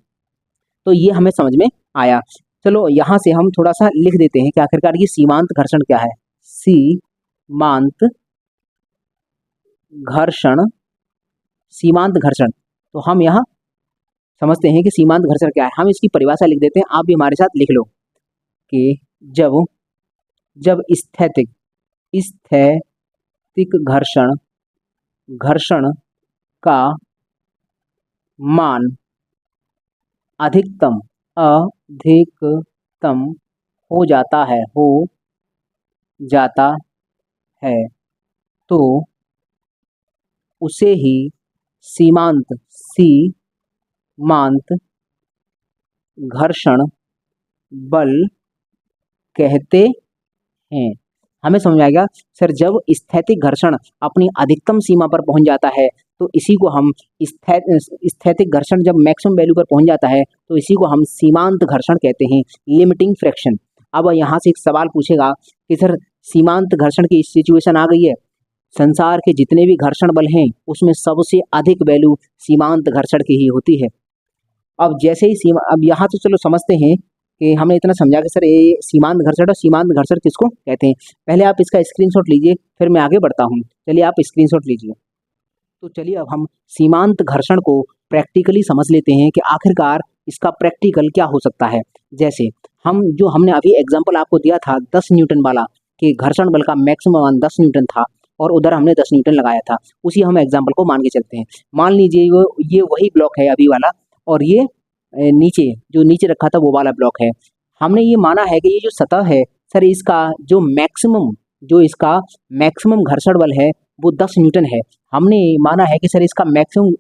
तो ये हमें समझ में आया। चलो यहाँ से हम थोड़ा सा लिख देते हैं कि आखिरकार ये सीमांत घर्षण क्या है। सीमांत घर्षण, सीमांत घर्षण, तो हम यहाँ समझते हैं कि सीमांत घर्षण क्या है। हम इसकी परिभाषा लिख देते हैं, आप भी हमारे साथ लिख लो कि जब स्थैतिक घर्षण का मान अधिकतम हो जाता है तो उसे ही सीमांत घर्षण बल कहते हैं। हमें समझ आएगा सर जब स्थैतिक घर्षण अपनी अधिकतम सीमा पर पहुंच जाता है तो इसी को हम स्थैतिक घर्षण जब मैक्सिमम वैल्यू पर पहुंच जाता है तो इसी को हम सीमांत घर्षण कहते हैं, लिमिटिंग फ्रैक्शन। अब यहाँ से एक सवाल पूछेगा कि सर सीमांत घर्षण की सिचुएशन आ गई है, संसार के जितने भी घर्षण बल हैं उसमें सबसे अधिक वैल्यू सीमांत घर्षण की ही होती है। अब जैसे ही अब यहाँ तो चलो समझते हैं कि हमने इतना समझा कि सर ये सीमांत घर्षण और सीमांत घर्षण किसको कहते हैं। पहले आप इसका स्क्रीनशॉट लीजिए, फिर मैं आगे बढ़ता हूँ। चलिए आप स्क्रीनशॉट लीजिए। तो चलिए अब हम सीमांत घर्षण को प्रैक्टिकली समझ लेते हैं कि आखिरकार इसका प्रैक्टिकल क्या हो सकता है। जैसे हमने अभी एग्जाम्पल आपको दिया था 10 न्यूटन वाला, कि घर्षण बल का मैक्सिमम मान 10 न्यूटन था और उधर हमने 10 न्यूटन लगाया था, उसी हम एग्जाम्पल को मान के चलते हैं। मान लीजिए ये वही ब्लॉक है अभी वाला, और ये जो नीचे रखा था वो वाला ब्लॉक है। हमने ये माना है कि ये जो सतह है सर इसका जो मैक्सिमम घर्षण बल है वो 10 न्यूटन है। हमने माना है कि सर इसका मैक्सिमम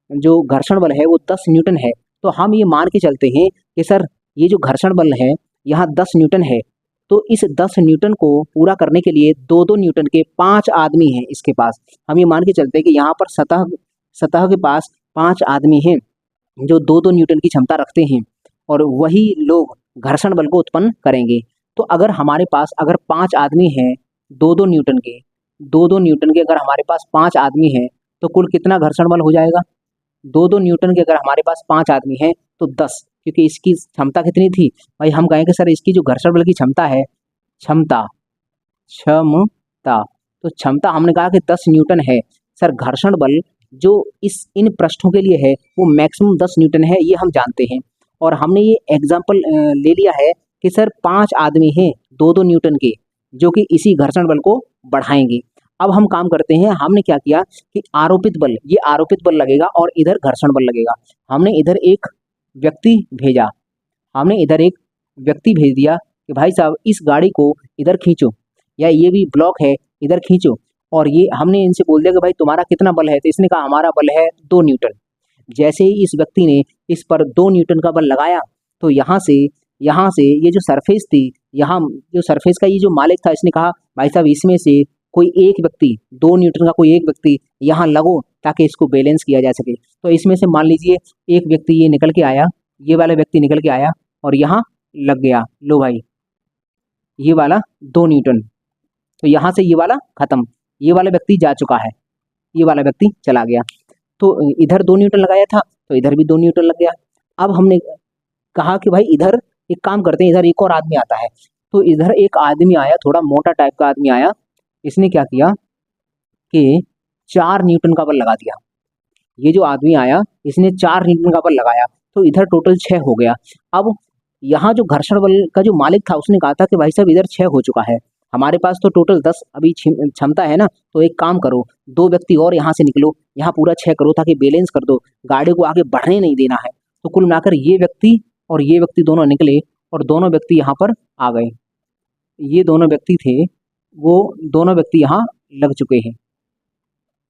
जो घर्षण बल है वो 10 न्यूटन है। तो हम ये मान के चलते हैं कि सर ये जो घर्षण बल है यहाँ 10 न्यूटन है, तो इस 10 न्यूटन को पूरा करने के लिए 2-2 न्यूटन के 5 आदमी हैं इसके पास। हम ये मान के चलते हैं कि यहाँ पर सतह के पास 5 आदमी हैं जो 2-2 न्यूटन की क्षमता रखते हैं, और वही लोग घर्षण बल को उत्पन्न करेंगे। तो अगर हमारे पास 5 आदमी हैं 2-2 न्यूटन के अगर हमारे पास 5 आदमी हैं तो कुल कितना घर्षण बल हो जाएगा। 2-2 न्यूटन के अगर हमारे पास 5 आदमी हैं तो 10, क्योंकि इसकी क्षमता कितनी थी भाई, हम कहेंगे सर इसकी जो घर्षण बल की क्षमता है, क्षमता तो क्षमता हमने कहा कि 10 न्यूटन है। सर घर्षण बल जो इन पृष्ठों के लिए है वो मैक्सिमम 10 न्यूटन है, ये हम जानते हैं। और हमने ये एग्जाम्पल ले लिया है कि सर 5 आदमी हैं 2-2 न्यूटन के जो कि इसी घर्षण बल को बढ़ाएंगे। अब हम काम करते हैं, हमने क्या किया कि आरोपित बल लगेगा और इधर घर्षण बल लगेगा। हमने इधर एक व्यक्ति भेज दिया कि भाई साहब इस गाड़ी को इधर खींचो, या ये भी ब्लॉक है इधर खींचो, और ये हमने इनसे बोल दिया कि भाई तुम्हारा कितना बल है, तो इसने कहा हमारा बल है 2 न्यूटन। जैसे ही इस व्यक्ति ने इस पर 2 न्यूटन का बल लगाया तो यहाँ से ये जो सरफेस थी, यहाँ जो सरफेस का ये जो मालिक था इसने कहा भाई साहब इसमें से कोई एक व्यक्ति 2 न्यूटन का कोई एक व्यक्ति यहाँ लगो ताकि इसको बैलेंस किया जा सके। तो इसमें से मान लीजिए एक व्यक्ति ये निकल के आया, ये वाला व्यक्ति निकल के आया और यहाँ लग गया, लो भाई ये वाला 2 न्यूटन, तो यहाँ से ये वाला खत्म, ये वाला व्यक्ति जा चुका है, ये वाला व्यक्ति चला गया। तो इधर 2 न्यूटन लगाया था तो इधर भी 2 न्यूटन लग गया। अब हमने कहा कि भाई इधर एक काम करते हैं, इधर एक और आदमी आता है। तो इधर एक आदमी आया, थोड़ा मोटा टाइप का आदमी आया, इसने क्या किया कि 4 न्यूटन का बल लगा दिया। ये जो आदमी आया इसने 4 न्यूटन का बल लगाया, तो इधर टोटल 6 हो गया। अब यहाँ जो घर्षण बल का जो मालिक था उसने कहा था कि भाई साहब इधर 6 हो चुका है, हमारे पास तो टोटल 10 अभी क्षमता है ना, तो एक काम करो 2 व्यक्ति और यहाँ से निकलो, यहाँ पूरा 6 करो ताकि बैलेंस कर दो, गाड़ी को आगे बढ़ने नहीं देना है। तो कुल मिलाकर ये व्यक्ति और ये व्यक्ति दोनों निकले और दोनों व्यक्ति यहाँ पर आ गए। ये दोनों व्यक्ति थे, वो दोनों व्यक्ति यहाँ लग चुके हैं,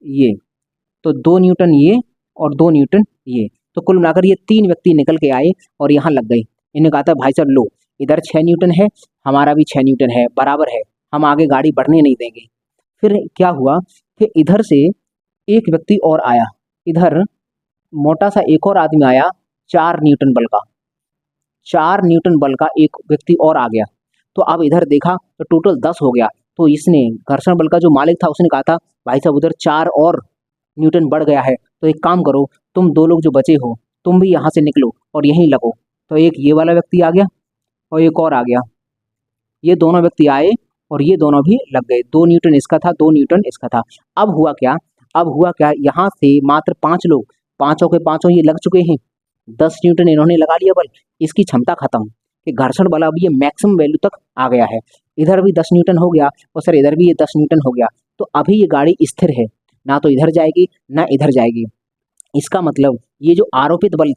ये तो 2 न्यूटन ये और 2 न्यूटन ये, तो कुल मिलाकर ये 3 व्यक्ति निकल के आए और यहाँ लग गए। इन्हें कहा था भाई साहब लो इधर 6 न्यूटन है, हमारा भी 6 न्यूटन है, बराबर है, हम आगे गाड़ी बढ़ने नहीं देंगे। फिर क्या हुआ कि इधर से एक व्यक्ति और आया, इधर मोटा सा एक और आदमी आया, 4 न्यूटन बल का, 4 न्यूटन बल का एक व्यक्ति और आ गया। तो अब इधर देखा तो टोटल 10 हो गया। तो इसने घर्षण बल का जो मालिक था उसने कहा था भाई साहब उधर 4 और न्यूटन बढ़ गया है, तो एक काम करो, तुम 2 लोग जो बचे हो तुम भी यहाँ से निकलो और यहीं लगो। तो एक ये वाला व्यक्ति आ गया और एक और आ गया, ये दोनों व्यक्ति आए और ये दोनों भी लग गए। 2 न्यूटन इसका था, 2 न्यूटन इसका था। अब हुआ क्या, यहाँ से मात्र 5 लोग, पांचों के पांचों ये लग चुके हैं, 10 न्यूटन इन्होंने लगा लिया बल, इसकी क्षमता खत्म कि घर्षण बल अब ये मैक्सिमम वैल्यू तक आ गया है। इधर भी 10 न्यूटन हो गया और सर इधर भी ये 10 न्यूटन हो गया। तो अभी ये गाड़ी स्थिर है, ना तो इधर जाएगी ना इधर जाएगी। इसका मतलब ये जो आरोपित बल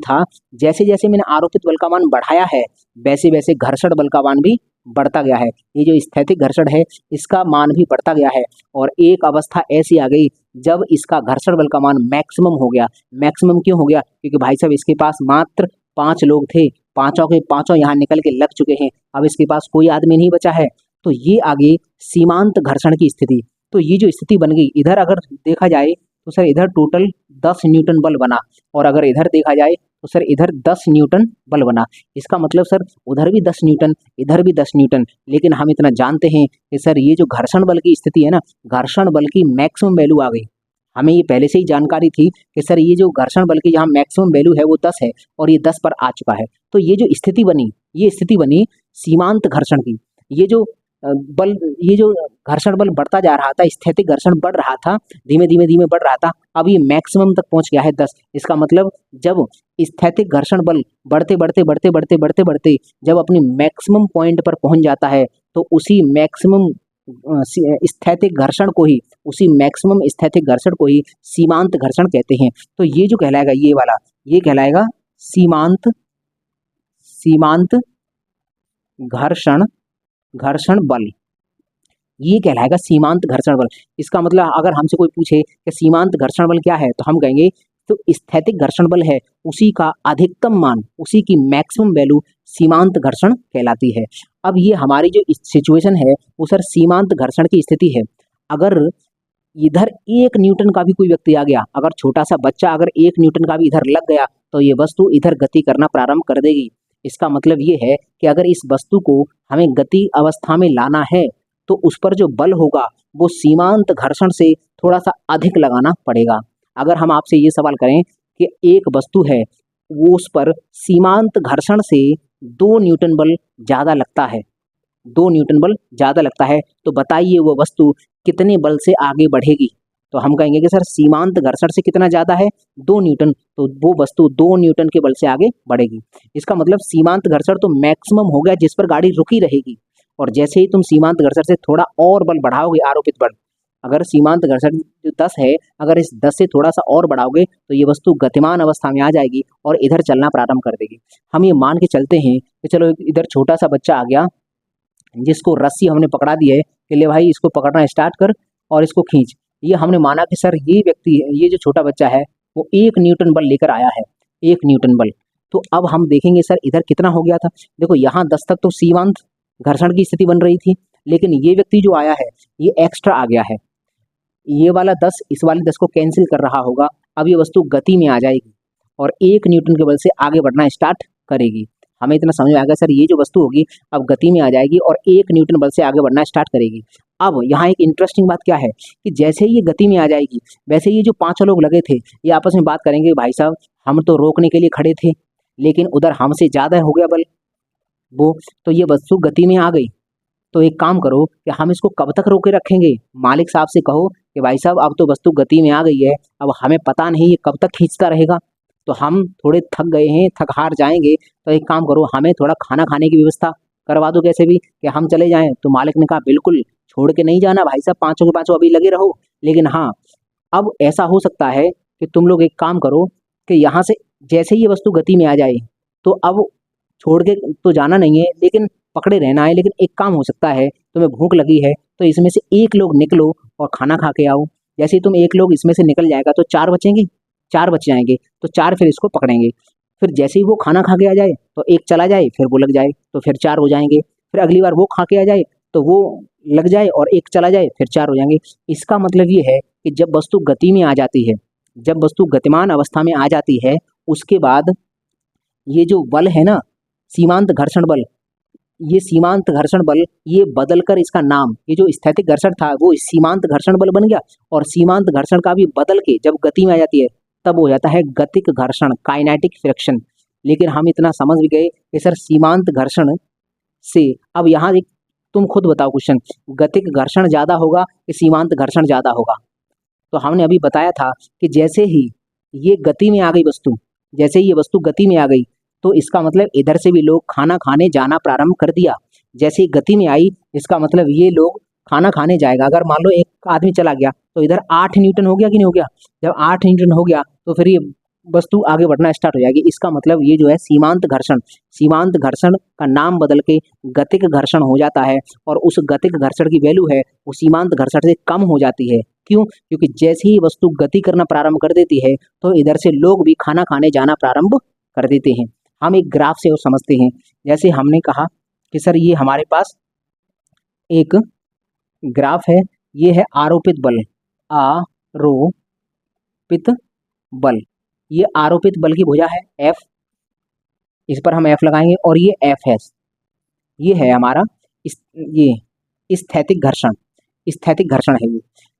था, जैसे जैसे मैंने आरोपित बल का मान बढ़ाया है वैसे वैसे घर्षण बल का मान भी बढ़ता गया है। ये जो स्थैतिक घर्षण है इसका मान भी बढ़ता गया है और एक अवस्था ऐसी आ गई जब इसका घर्षण बल का मान मैक्सिमम हो गया। मैक्सिमम क्यों हो गया, क्योंकि भाई साहब इसके पास मात्र 5 लोग थे, पांचों के पांचों यहाँ निकल के लग चुके हैं, अब इसके पास कोई आदमी नहीं बचा है। तो ये आगे सीमांत घर्षण की स्थिति। तो ये जो स्थिति बन गई, इधर अगर देखा जाए तो सर इधर टोटल 10 न्यूटन बल बना और अगर इधर देखा जाए तो सर इधर 10 न्यूटन बल बना। इसका मतलब सर उधर भी 10 न्यूटन, इधर भी 10 न्यूटन। लेकिन हम इतना जानते हैं कि सर ये जो घर्षण बल की स्थिति है ना, घर्षण बल की मैक्सिमम वैल्यू आ गई। हमें ये पहले से ही जानकारी थी कि सर ये जो घर्षण बल की यहाँ मैक्सिमम वैल्यू है वो 10 है और ये 10 पर आ चुका है। तो ये जो स्थिति बनी, ये स्थिति बनी सीमांत घर्षण की। ये जो ये जो घर्षण बल बढ़ता जा रहा था, स्थैतिक घर्षण बढ़ रहा था, धीमे धीमे बढ़ रहा था, अब ये मैक्सिमम तक पहुंच गया है 10। इसका मतलब जब स्थैतिक घर्षण बल बढ़ते जब अपनी मैक्सिमम पॉइंट पर पहुंच जाता है तो उसी मैक्सिमम स्थैतिक घर्षण को ही सीमांत घर्षण कहते हैं। तो ये जो कहलाएगा, ये वाला ये कहलाएगा सीमांत घर्षण बल, ये कहलाएगा सीमांत घर्षण बल। इसका मतलब अगर हमसे कोई पूछे कि सीमांत घर्षण बल क्या है तो हम कहेंगे तो स्थैतिक घर्षण बल है, उसी का अधिकतम मान, उसी की मैक्सिमम वैल्यू सीमांत घर्षण कहलाती है। अब ये हमारी जो सिचुएशन है वो सर सीमांत घर्षण की स्थिति है। अगर इधर 1 न्यूटन का भी कोई व्यक्ति आ गया, अगर छोटा सा बच्चा अगर 1 न्यूटन का भी इधर लग गया तो ये वस्तु इधर गति करना प्रारंभ कर देगी। इसका मतलब ये है कि अगर इस वस्तु को हमें गति अवस्था में लाना है तो उस पर जो बल होगा वो सीमांत घर्षण से थोड़ा सा अधिक लगाना पड़ेगा। अगर हम आपसे ये सवाल करें कि एक वस्तु है वो उस पर सीमांत घर्षण से 2 न्यूटन बल ज़्यादा लगता है, 2 न्यूटन बल ज़्यादा लगता है, तो बताइए वो वस्तु कितने बल से आगे बढ़ेगी। तो हम कहेंगे कि सर सीमांत घर्षण से कितना ज़्यादा है, 2 न्यूटन, तो वो वस्तु 2 न्यूटन के बल से आगे बढ़ेगी। इसका मतलब सीमांत घर्षण तो मैक्सिमम हो गया जिस पर गाड़ी रुकी रहेगी, और जैसे ही तुम सीमांत घर्षण से थोड़ा और बल बढ़ाओगे, आरोपित बल, अगर सीमांत घर्षण जो 10 है, अगर इस 10 से थोड़ा सा और बढ़ाओगे तो ये वस्तु गतिमान अवस्था में आ जाएगी और इधर चलना प्रारंभ कर देगी। हम ये मान के चलते हैं कि चलो इधर छोटा सा बच्चा आ गया जिसको रस्सी हमने पकड़ा दी है कि ले भाई इसको पकड़ना स्टार्ट कर और इसको खींच। ये हमने माना कि सर ये व्यक्ति, ये जो छोटा बच्चा है वो 1 न्यूटन बल लेकर आया है, 1 न्यूटन बल। तो अब हम देखेंगे सर इधर कितना हो गया था। देखो यहाँ 10 तक तो सीमांत घर्षण की स्थिति बन रही थी, लेकिन ये व्यक्ति जो आया है ये एक्स्ट्रा आ गया है, ये वाला 10 इस वाले 10 को कैंसिल कर रहा होगा। अब ये वस्तु गति में आ जाएगी और 1 न्यूटन के बल से आगे बढ़ना स्टार्ट करेगी। हमें इतना समझ में आएगा सर ये जो वस्तु होगी अब गति में आ जाएगी और 1 न्यूटन बल से आगे बढ़ना स्टार्ट करेगी। अब यहाँ एक इंटरेस्टिंग बात क्या है कि जैसे ही ये गति में आ जाएगी वैसे ये जो 5 लोग लगे थे ये आपस में बात करेंगे, भाई साहब हम तो रोकने के लिए खड़े थे लेकिन उधर हमसे ज़्यादा हो गया बल वो, तो ये वस्तु गति में आ गई। तो एक काम करो कि हम इसको कब तक रोके रखेंगे, मालिक साहब से कहो कि भाई साहब अब तो वस्तु गति में आ गई है, अब हमें पता नहीं ये कब तक खींचता रहेगा, तो हम थोड़े थक गए हैं, थक हार जाएंगे, तो एक काम करो हमें थोड़ा खाना खाने की व्यवस्था करवा दो कैसे भी कि हम चले जाएं। तो मालिक ने कहा बिल्कुल छोड़ के नहीं जाना भाई साहब, 5 के 5 अभी लगे रहो। लेकिन हाँ, अब ऐसा हो सकता है कि तुम लोग एक काम करो कि यहाँ से जैसे ही ये वस्तु गति में आ जाए तो अब छोड़ के तो जाना नहीं है लेकिन पकड़े रहना है। लेकिन एक काम हो सकता है, तुम्हें भूख लगी है तो इसमें से 1 लोग निकलो और खाना खा के आओ। जैसे ही तुम 1 लोग इसमें से निकल जाएगा तो 4 बचेंगे, 4 बच जाएंगे, तो 4 फिर इसको पकड़ेंगे। फिर जैसे ही वो खाना खा के आ जाए तो 1 चला जाए, फिर वो लग जाए तो फिर 4 हो जाएंगे। फिर अगली बार वो खा के आ जाए तो वो लग जाए और एक चला जाए फिर 4 हो जाएंगे। इसका मतलब ये है कि जब वस्तु गति में आ जाती है, जब वस्तु गतिमान अवस्था में आ जाती है, उसके बाद ये जो बल है ना, सीमांत घर्षण बल, ये सीमांत घर्षण बल ये बदलकर इसका नाम, ये जो स्थैतिक घर्षण था वो सीमांत घर्षण बल बन गया, और सीमांत घर्षण का भी बदल के जब गति में आ जाती है तब हो जाता है गतिक घर्षण, काइनेटिक फ्रिक्शन। लेकिन हम इतना समझ भी गए कि सर सीमांत घर्षण से, अब यहाँ एक तुम खुद बताओ क्वेश्चन, गतिक घर्षण ज्यादा होगा कि सीमांत घर्षण ज्यादा होगा? तो हमने अभी बताया था कि जैसे ही ये गति में आ गई वस्तु, जैसे ही ये वस्तु गति में आ गई तो इसका मतलब इधर से भी लोग खाना खाने जाना प्रारंभ कर दिया। जैसे ही गति में आई इसका मतलब ये लोग खाना खाने जाएगा। अगर मान लो एक आदमी चला गया तो इधर 8 न्यूटन हो गया कि नहीं हो गया? जब 8 न्यूटन हो गया तो फिर ये वस्तु आगे बढ़ना स्टार्ट हो जाएगी। इसका मतलब ये जो है सीमांत घर्षण, सीमांत घर्षण का नाम बदल के गतिक घर्षण हो जाता है, और उस गतिक घर्षण की वैल्यू है वो सीमांत घर्षण से कम हो जाती है। क्यों? क्योंकि जैसे ही वस्तु गति करना प्रारंभ कर देती है तो इधर से लोग भी खाना खाने जाना प्रारंभ कर देते हैं। हम एक ग्राफ से और समझते हैं। जैसे हमने कहा कि सर ये हमारे पास एक ग्राफ है, ये है आरोपित बल, आरोपित बल, ये आरोपित बल की भुजा है F, इस पर हम F लगाएंगे, और ये F है, ये है हमारा ये स्थैतिक घर्षण, स्थैतिक घर्षण है ये।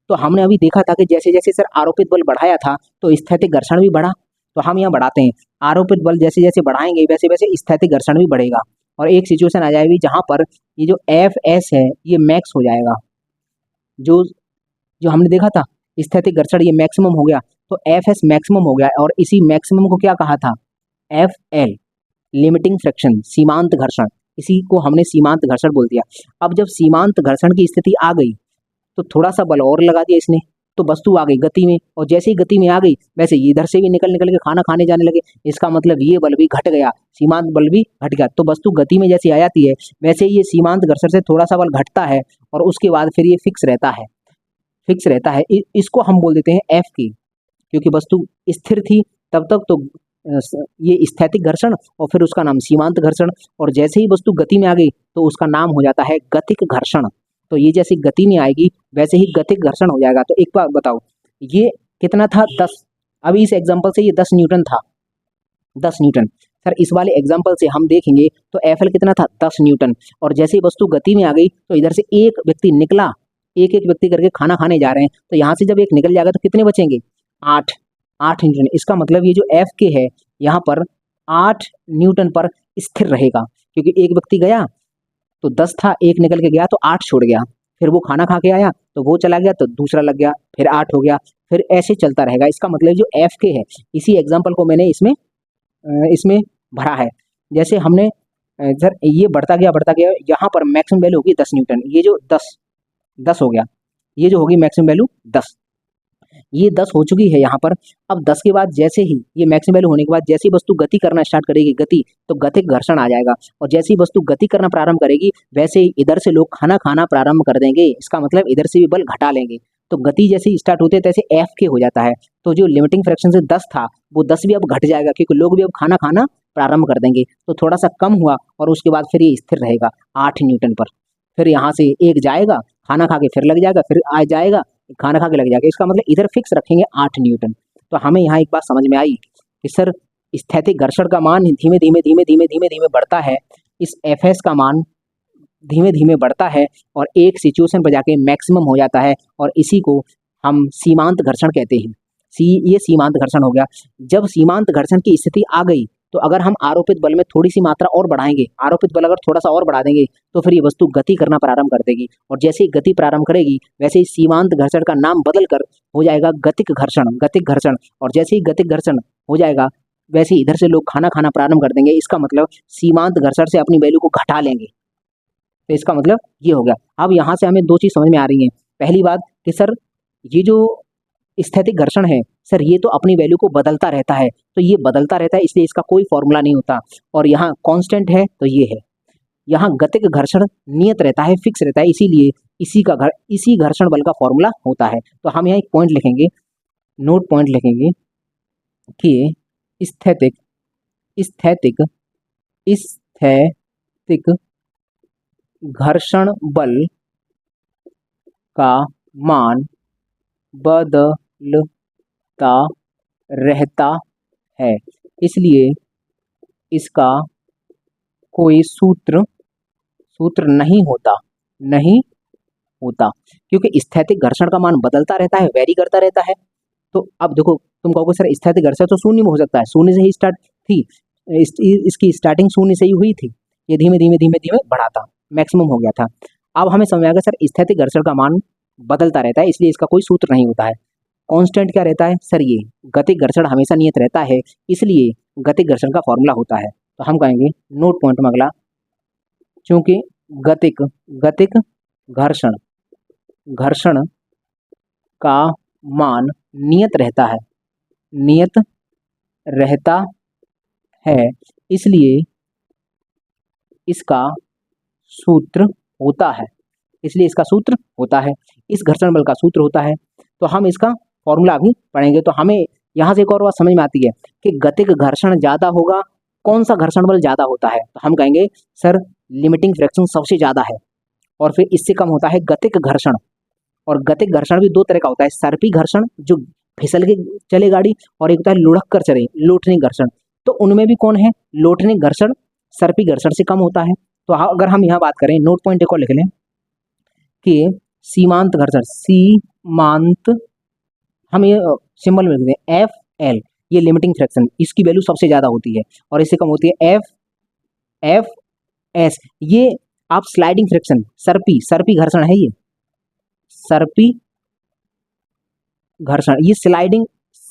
तो हमने अभी देखा था कि जैसे जैसे सर आरोपित बल बढ़ाया था तो स्थैतिक घर्षण भी बढ़ा, तो हम यहाँ बढ़ाते हैं आरोपित बल जैसे जैसे बढ़ाएंगे वैसे वैसे स्थैतिक घर्षण भी बढ़ेगा, और एक सिचुएशन आ जाएगी जहां पर ये जो एफ एस है ये मैक्स हो जाएगा। जो जो हमने देखा था स्थैतिक घर्षण ये मैक्सिमम हो गया, तो एफ एस मैक्सिमम हो गया, और इसी मैक्सिमम को क्या कहा था? एफ एल, लिमिटिंग फ्रिक्शन, सीमांत घर्षण, इसी को हमने सीमांत घर्षण बोल दिया। अब जब सीमांत घर्षण की स्थिति आ गई तो थोड़ा सा बल और लगा दिया इसने, तो वस्तु आ गई गति में, और जैसे ही गति में आ गई वैसे इधर से भी निकल निकल के खाना खाने जाने लगे। इसका मतलब ये बल भी घट गया, सीमांत बल भी घट गया। तो वस्तु गति में जैसे आ जाती है वैसे ही ये सीमांत घर्षण से थोड़ा सा बल घटता है, और उसके बाद फिर ये फिक्स रहता है, फिक्स रहता है। इसको हम बोल देते हैं एफ की, क्योंकि वस्तु स्थिर थी तब तक तो ये स्थैतिक घर्षण, और फिर उसका नाम सीमांत घर्षण, और जैसे ही वस्तु गति में आ गई तो उसका नाम हो जाता है गतिक घर्षण। तो ये जैसे गति में आएगी वैसे ही गतिक घर्षण हो जाएगा। तो एक बार बताओ ये कितना था? 10। अभी इस एग्जांपल से ये 10 न्यूटन था, 10 न्यूटन। सर इस वाले एग्जांपल से हम देखेंगे तो एफ एल कितना था? 10 न्यूटन। और जैसे ही वस्तु गति में आ गई तो इधर से एक व्यक्ति निकला, एक एक व्यक्ति करके खाना खाने जा रहे हैं, तो यहाँ से जब एक निकल जाएगा तो कितने बचेंगे? 8, 8 न्यूटन। इसका मतलब ये जो एफ के है यहाँ पर 8 न्यूटन पर स्थिर रहेगा, क्योंकि एक व्यक्ति गया तो 10 था, एक निकल के गया तो 8 छोड़ गया, फिर वो खाना खा के आया तो वो चला गया तो दूसरा लग गया, फिर 8 हो गया, फिर ऐसे चलता रहेगा। इसका मतलब जो एफ के है, इसी एग्जाम्पल को मैंने इसमें इसमें भरा है। जैसे हमने सर ये बढ़ता गया, यहाँ पर मैक्सिमम वैल्यू होगी 10 न्यूटन, ये जो 10 हो गया, ये जो होगी मैक्सिमम वैल्यू 10, ये 10 हो चुकी है यहाँ पर। अब 10 के बाद जैसे ही ये मैक्सिमम वैल्यू होने के बाद जैसे ही वस्तु गति करना स्टार्ट करेगी, गति, तो गतिक घर्षण आ जाएगा, और जैसे ही वस्तु गति करना प्रारंभ करेगी वैसे ही इधर से लोग खाना खाना प्रारंभ कर देंगे। इसका मतलब इधर से भी बल घटा लेंगे, तो गति जैसे ही स्टार्ट होते तैसे एफ के हो जाता है। तो जो लिमिटिंग फ्रैक्शन से 10 था वो 10 भी अब घट जाएगा, क्योंकि लोग भी अब खाना खाना प्रारंभ कर देंगे, तो थोड़ा सा कम हुआ, और उसके बाद फिर ये स्थिर रहेगा 8 न्यूटन पर। फिर यहाँ से एक जाएगा, खाना खा के फिर लग जाएगा, फिर आ जाएगा, खाना खा के लग जाएगा। इसका मतलब इधर फिक्स रखेंगे 8 न्यूटन। तो हमें यहाँ एक बात समझ में आई कि सर स्थैतिक घर्षण का मान धीमे धीमे बढ़ता है, इस एफ एस का मान धीमे धीमे बढ़ता है, और एक सिचुएशन पर जाके मैक्सिमम हो जाता है, और इसी को हम सीमांत घर्षण कहते हैं। ये सीमांत घर्षण हो गया। जब सीमांत घर्षण की स्थिति आ गई तो अगर हम आरोपित बल में थोड़ी सी मात्रा और बढ़ाएंगे, आरोपित बल अगर थोड़ा सा और बढ़ा देंगे तो फिर ये वस्तु गति करना प्रारंभ कर देगी, और जैसे ही गति प्रारंभ करेगी वैसे ही सीमांत घर्षण का नाम बदल कर हो जाएगा गतिक घर्षण, गतिक घर्षण। और जैसे ही गतिक घर्षण हो जाएगा वैसे ही इधर से लोग खाना खाना प्रारंभ कर देंगे। इसका मतलब सीमांत घर्षण से अपनी वैल्यू को घटा लेंगे। तो इसका मतलब ये हो गया। अब यहाँ से हमें 2 चीज समझ में आ रही है। पहली बात कि सर ये जो स्थैतिक घर्षण है सर ये तो अपनी वैल्यू को बदलता रहता है, तो ये बदलता रहता है इसलिए इसका कोई फॉर्मूला नहीं होता, और यहाँ कांस्टेंट है तो ये है। यहाँ गतिक घर्षण नियत रहता है, फिक्स रहता है, इसीलिए इसी घर्षण बल का फॉर्मूला होता है। तो हम यहाँ एक पॉइंट लिखेंगे, नोट पॉइंट लिखेंगे कि स्थैतिक घर्षण बल का मान बदलता रहता है, इसलिए इसका कोई सूत्र नहीं होता। क्योंकि स्थैतिक घर्षण का मान बदलता रहता है, वेरी करता रहता है। तो अब देखो, तुम कहोगे सर स्थैतिक घर्षण तो शून्य में हो सकता है, शून्य से ही स्टार्ट थी, इसकी स्टार्टिंग शून्य से ही हुई थी, ये धीमे धीमे बढ़ा था, मैक्सिमम हो गया था। अब हमें समझ आ गया सर स्थैतिक घर्षण का मान बदलता रहता है, इसलिए इसका कोई सूत्र नहीं होता है। कांस्टेंट क्या रहता है सर? ये गतिक घर्षण हमेशा नियत रहता है, इसलिए गतिक घर्षण का फॉर्मूला होता है। तो हम कहेंगे नोट पॉइंट में अगला, चूंकि गतिक घर्षण का मान नियत रहता है, इसलिए इसका सूत्र होता है। इस घर्षण बल का सूत्र होता है। तो हम इसका फॉर्मूला भी पढ़ेंगे। तो हमें यहाँ से एक और बात समझ में आती है कि गतिक घर्षण ज़्यादा होगा, कौन सा घर्षण बल ज़्यादा होता है? तो हम कहेंगे सर लिमिटिंग फ्रैक्शन सबसे ज़्यादा है, और फिर इससे कम होता है गतिक घर्षण। और गतिक घर्षण भी दो तरह का होता है, सर्पी घर्षण जो फिसल के चले गाड़ी, और एक होता है लुढ़क कर चले, लोटनी घर्षण। तो उनमें भी कौन है? लोटनी घर्षण सर्पी घर्षण से कम होता है। तो अगर हम यहाँ बात करें, नोट पॉइंट एक और लिख लें कि सीमांत घर्षण, हम ये सिंबल में लिख दें एफ एल, ये लिमिटिंग फ्रैक्शन, इसकी वैल्यू सबसे ज़्यादा होती है, और इससे कम होती है एफ एस। ये आप स्लाइडिंग फ्रैक्शन, सर्पी घर्षण है, ये सर्पी घर्षण, ये स्लाइडिंग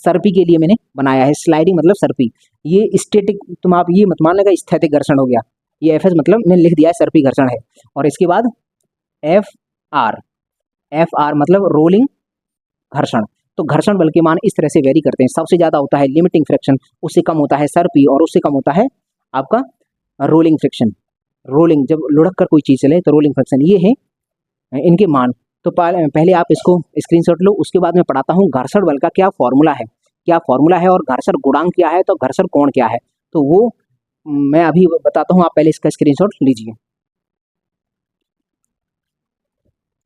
सर्पी के लिए मैंने बनाया है। स्लाइडिंग मतलब सर्पी, ये स्टैटिक, तुम आप ये मत मान लेगा स्थैतिक घर्षण हो गया, ये एफ एस मतलब मैंने लिख दिया है सर्पी घर्षण है। और इसके बाद एफ आर मतलब रोलिंग घर्षण। तो घर्षण बल के मान इस तरह से वेरी करते हैं, सबसे ज़्यादा होता है लिमिटिंग फ्रैक्शन, उससे कम होता है सर्पी, और उससे कम होता है आपका रोलिंग फ्रैक्शन। रोलिंग, जब लुढ़क कर कोई चीज़ चले तो रोलिंग फ्रैक्शन, ये है इनके मान। तो पहले आप इसको स्क्रीनशॉट लो, उसके बाद मैं पढ़ाता हूँ घर्षण बल का क्या फॉर्मूला है, और घर्षण गुणांक क्या है, तो घर्षण कोण क्या है, तो वो मैं अभी बताता हूँ, आप पहले इसका स्क्रीनशॉट लीजिए।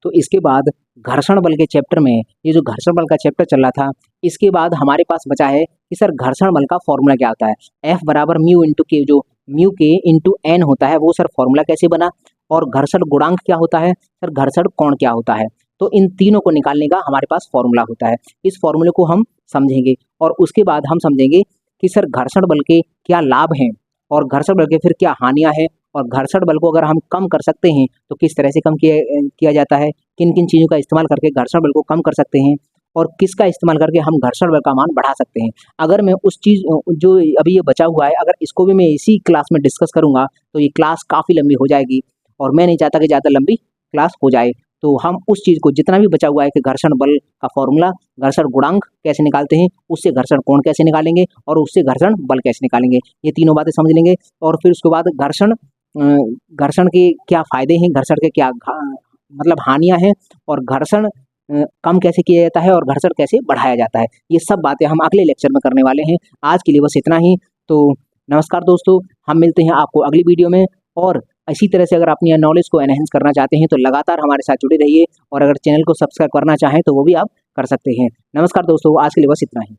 तो इसके बाद घर्षण बल के चैप्टर में, ये जो घर्षण बल का चैप्टर चल रहा था, इसके बाद हमारे पास बचा है कि सर घर्षण बल का फॉर्मूला क्या होता है। F बराबर म्यू इंटू के, जो म्यू के इंटू एन होता है, वो सर फॉर्मूला कैसे बना, और घर्षण गुणांक क्या होता है, सर घर्षण कोण क्या होता है। तो इन तीनों को निकालने का हमारे पास फॉर्मूला होता है। इस फॉर्मूले को हम समझेंगे, और उसके बाद हम समझेंगे कि सर घर्षण बल के क्या लाभ हैं, और घर्षण बल के फिर क्या हानियां हैं, और घर्षण बल को अगर हम कम कर सकते हैं तो किस तरह से कम किया जाता है, किन किन चीज़ों का इस्तेमाल करके घर्षण बल को कम कर सकते हैं, और किसका इस्तेमाल करके हम घर्षण बल का मान बढ़ा सकते हैं। अगर मैं उस चीज़ जो अभी ये बचा हुआ है, अगर इसको भी मैं इसी क्लास में डिस्कस करूँगा तो ये क्लास काफ़ी लंबी हो जाएगी, और मैं नहीं चाहता कि ज़्यादा लंबी क्लास हो जाए। तो हम उस चीज़ को जितना भी बचा हुआ है कि घर्षण बल का फॉर्मूला, घर्षण गुणांक कैसे निकालते हैं, उससे घर्षण कोण कैसे निकालेंगे, और उससे घर्षण बल कैसे निकालेंगे, ये तीनों बातें समझ लेंगे। और फिर उसके बाद घर्षण के क्या फायदे हैं, घर्षण के क्या मतलब हानियां हैं, और घर्षण कम कैसे किया जाता है, और घर्षण कैसे बढ़ाया जाता है, ये सब बातें हम अगले लेक्चर में करने वाले हैं। आज के लिए बस इतना ही। तो नमस्कार दोस्तों, हम मिलते हैं आपको अगली वीडियो में। और इसी तरह से अगर अपनी नॉलेज को एनहेंस करना चाहते हैं तो लगातार हमारे साथ जुड़े रहिए, और अगर चैनल को सब्सक्राइब करना चाहें तो वो भी आप कर सकते हैं। नमस्कार दोस्तों, आज के लिए बस इतना ही।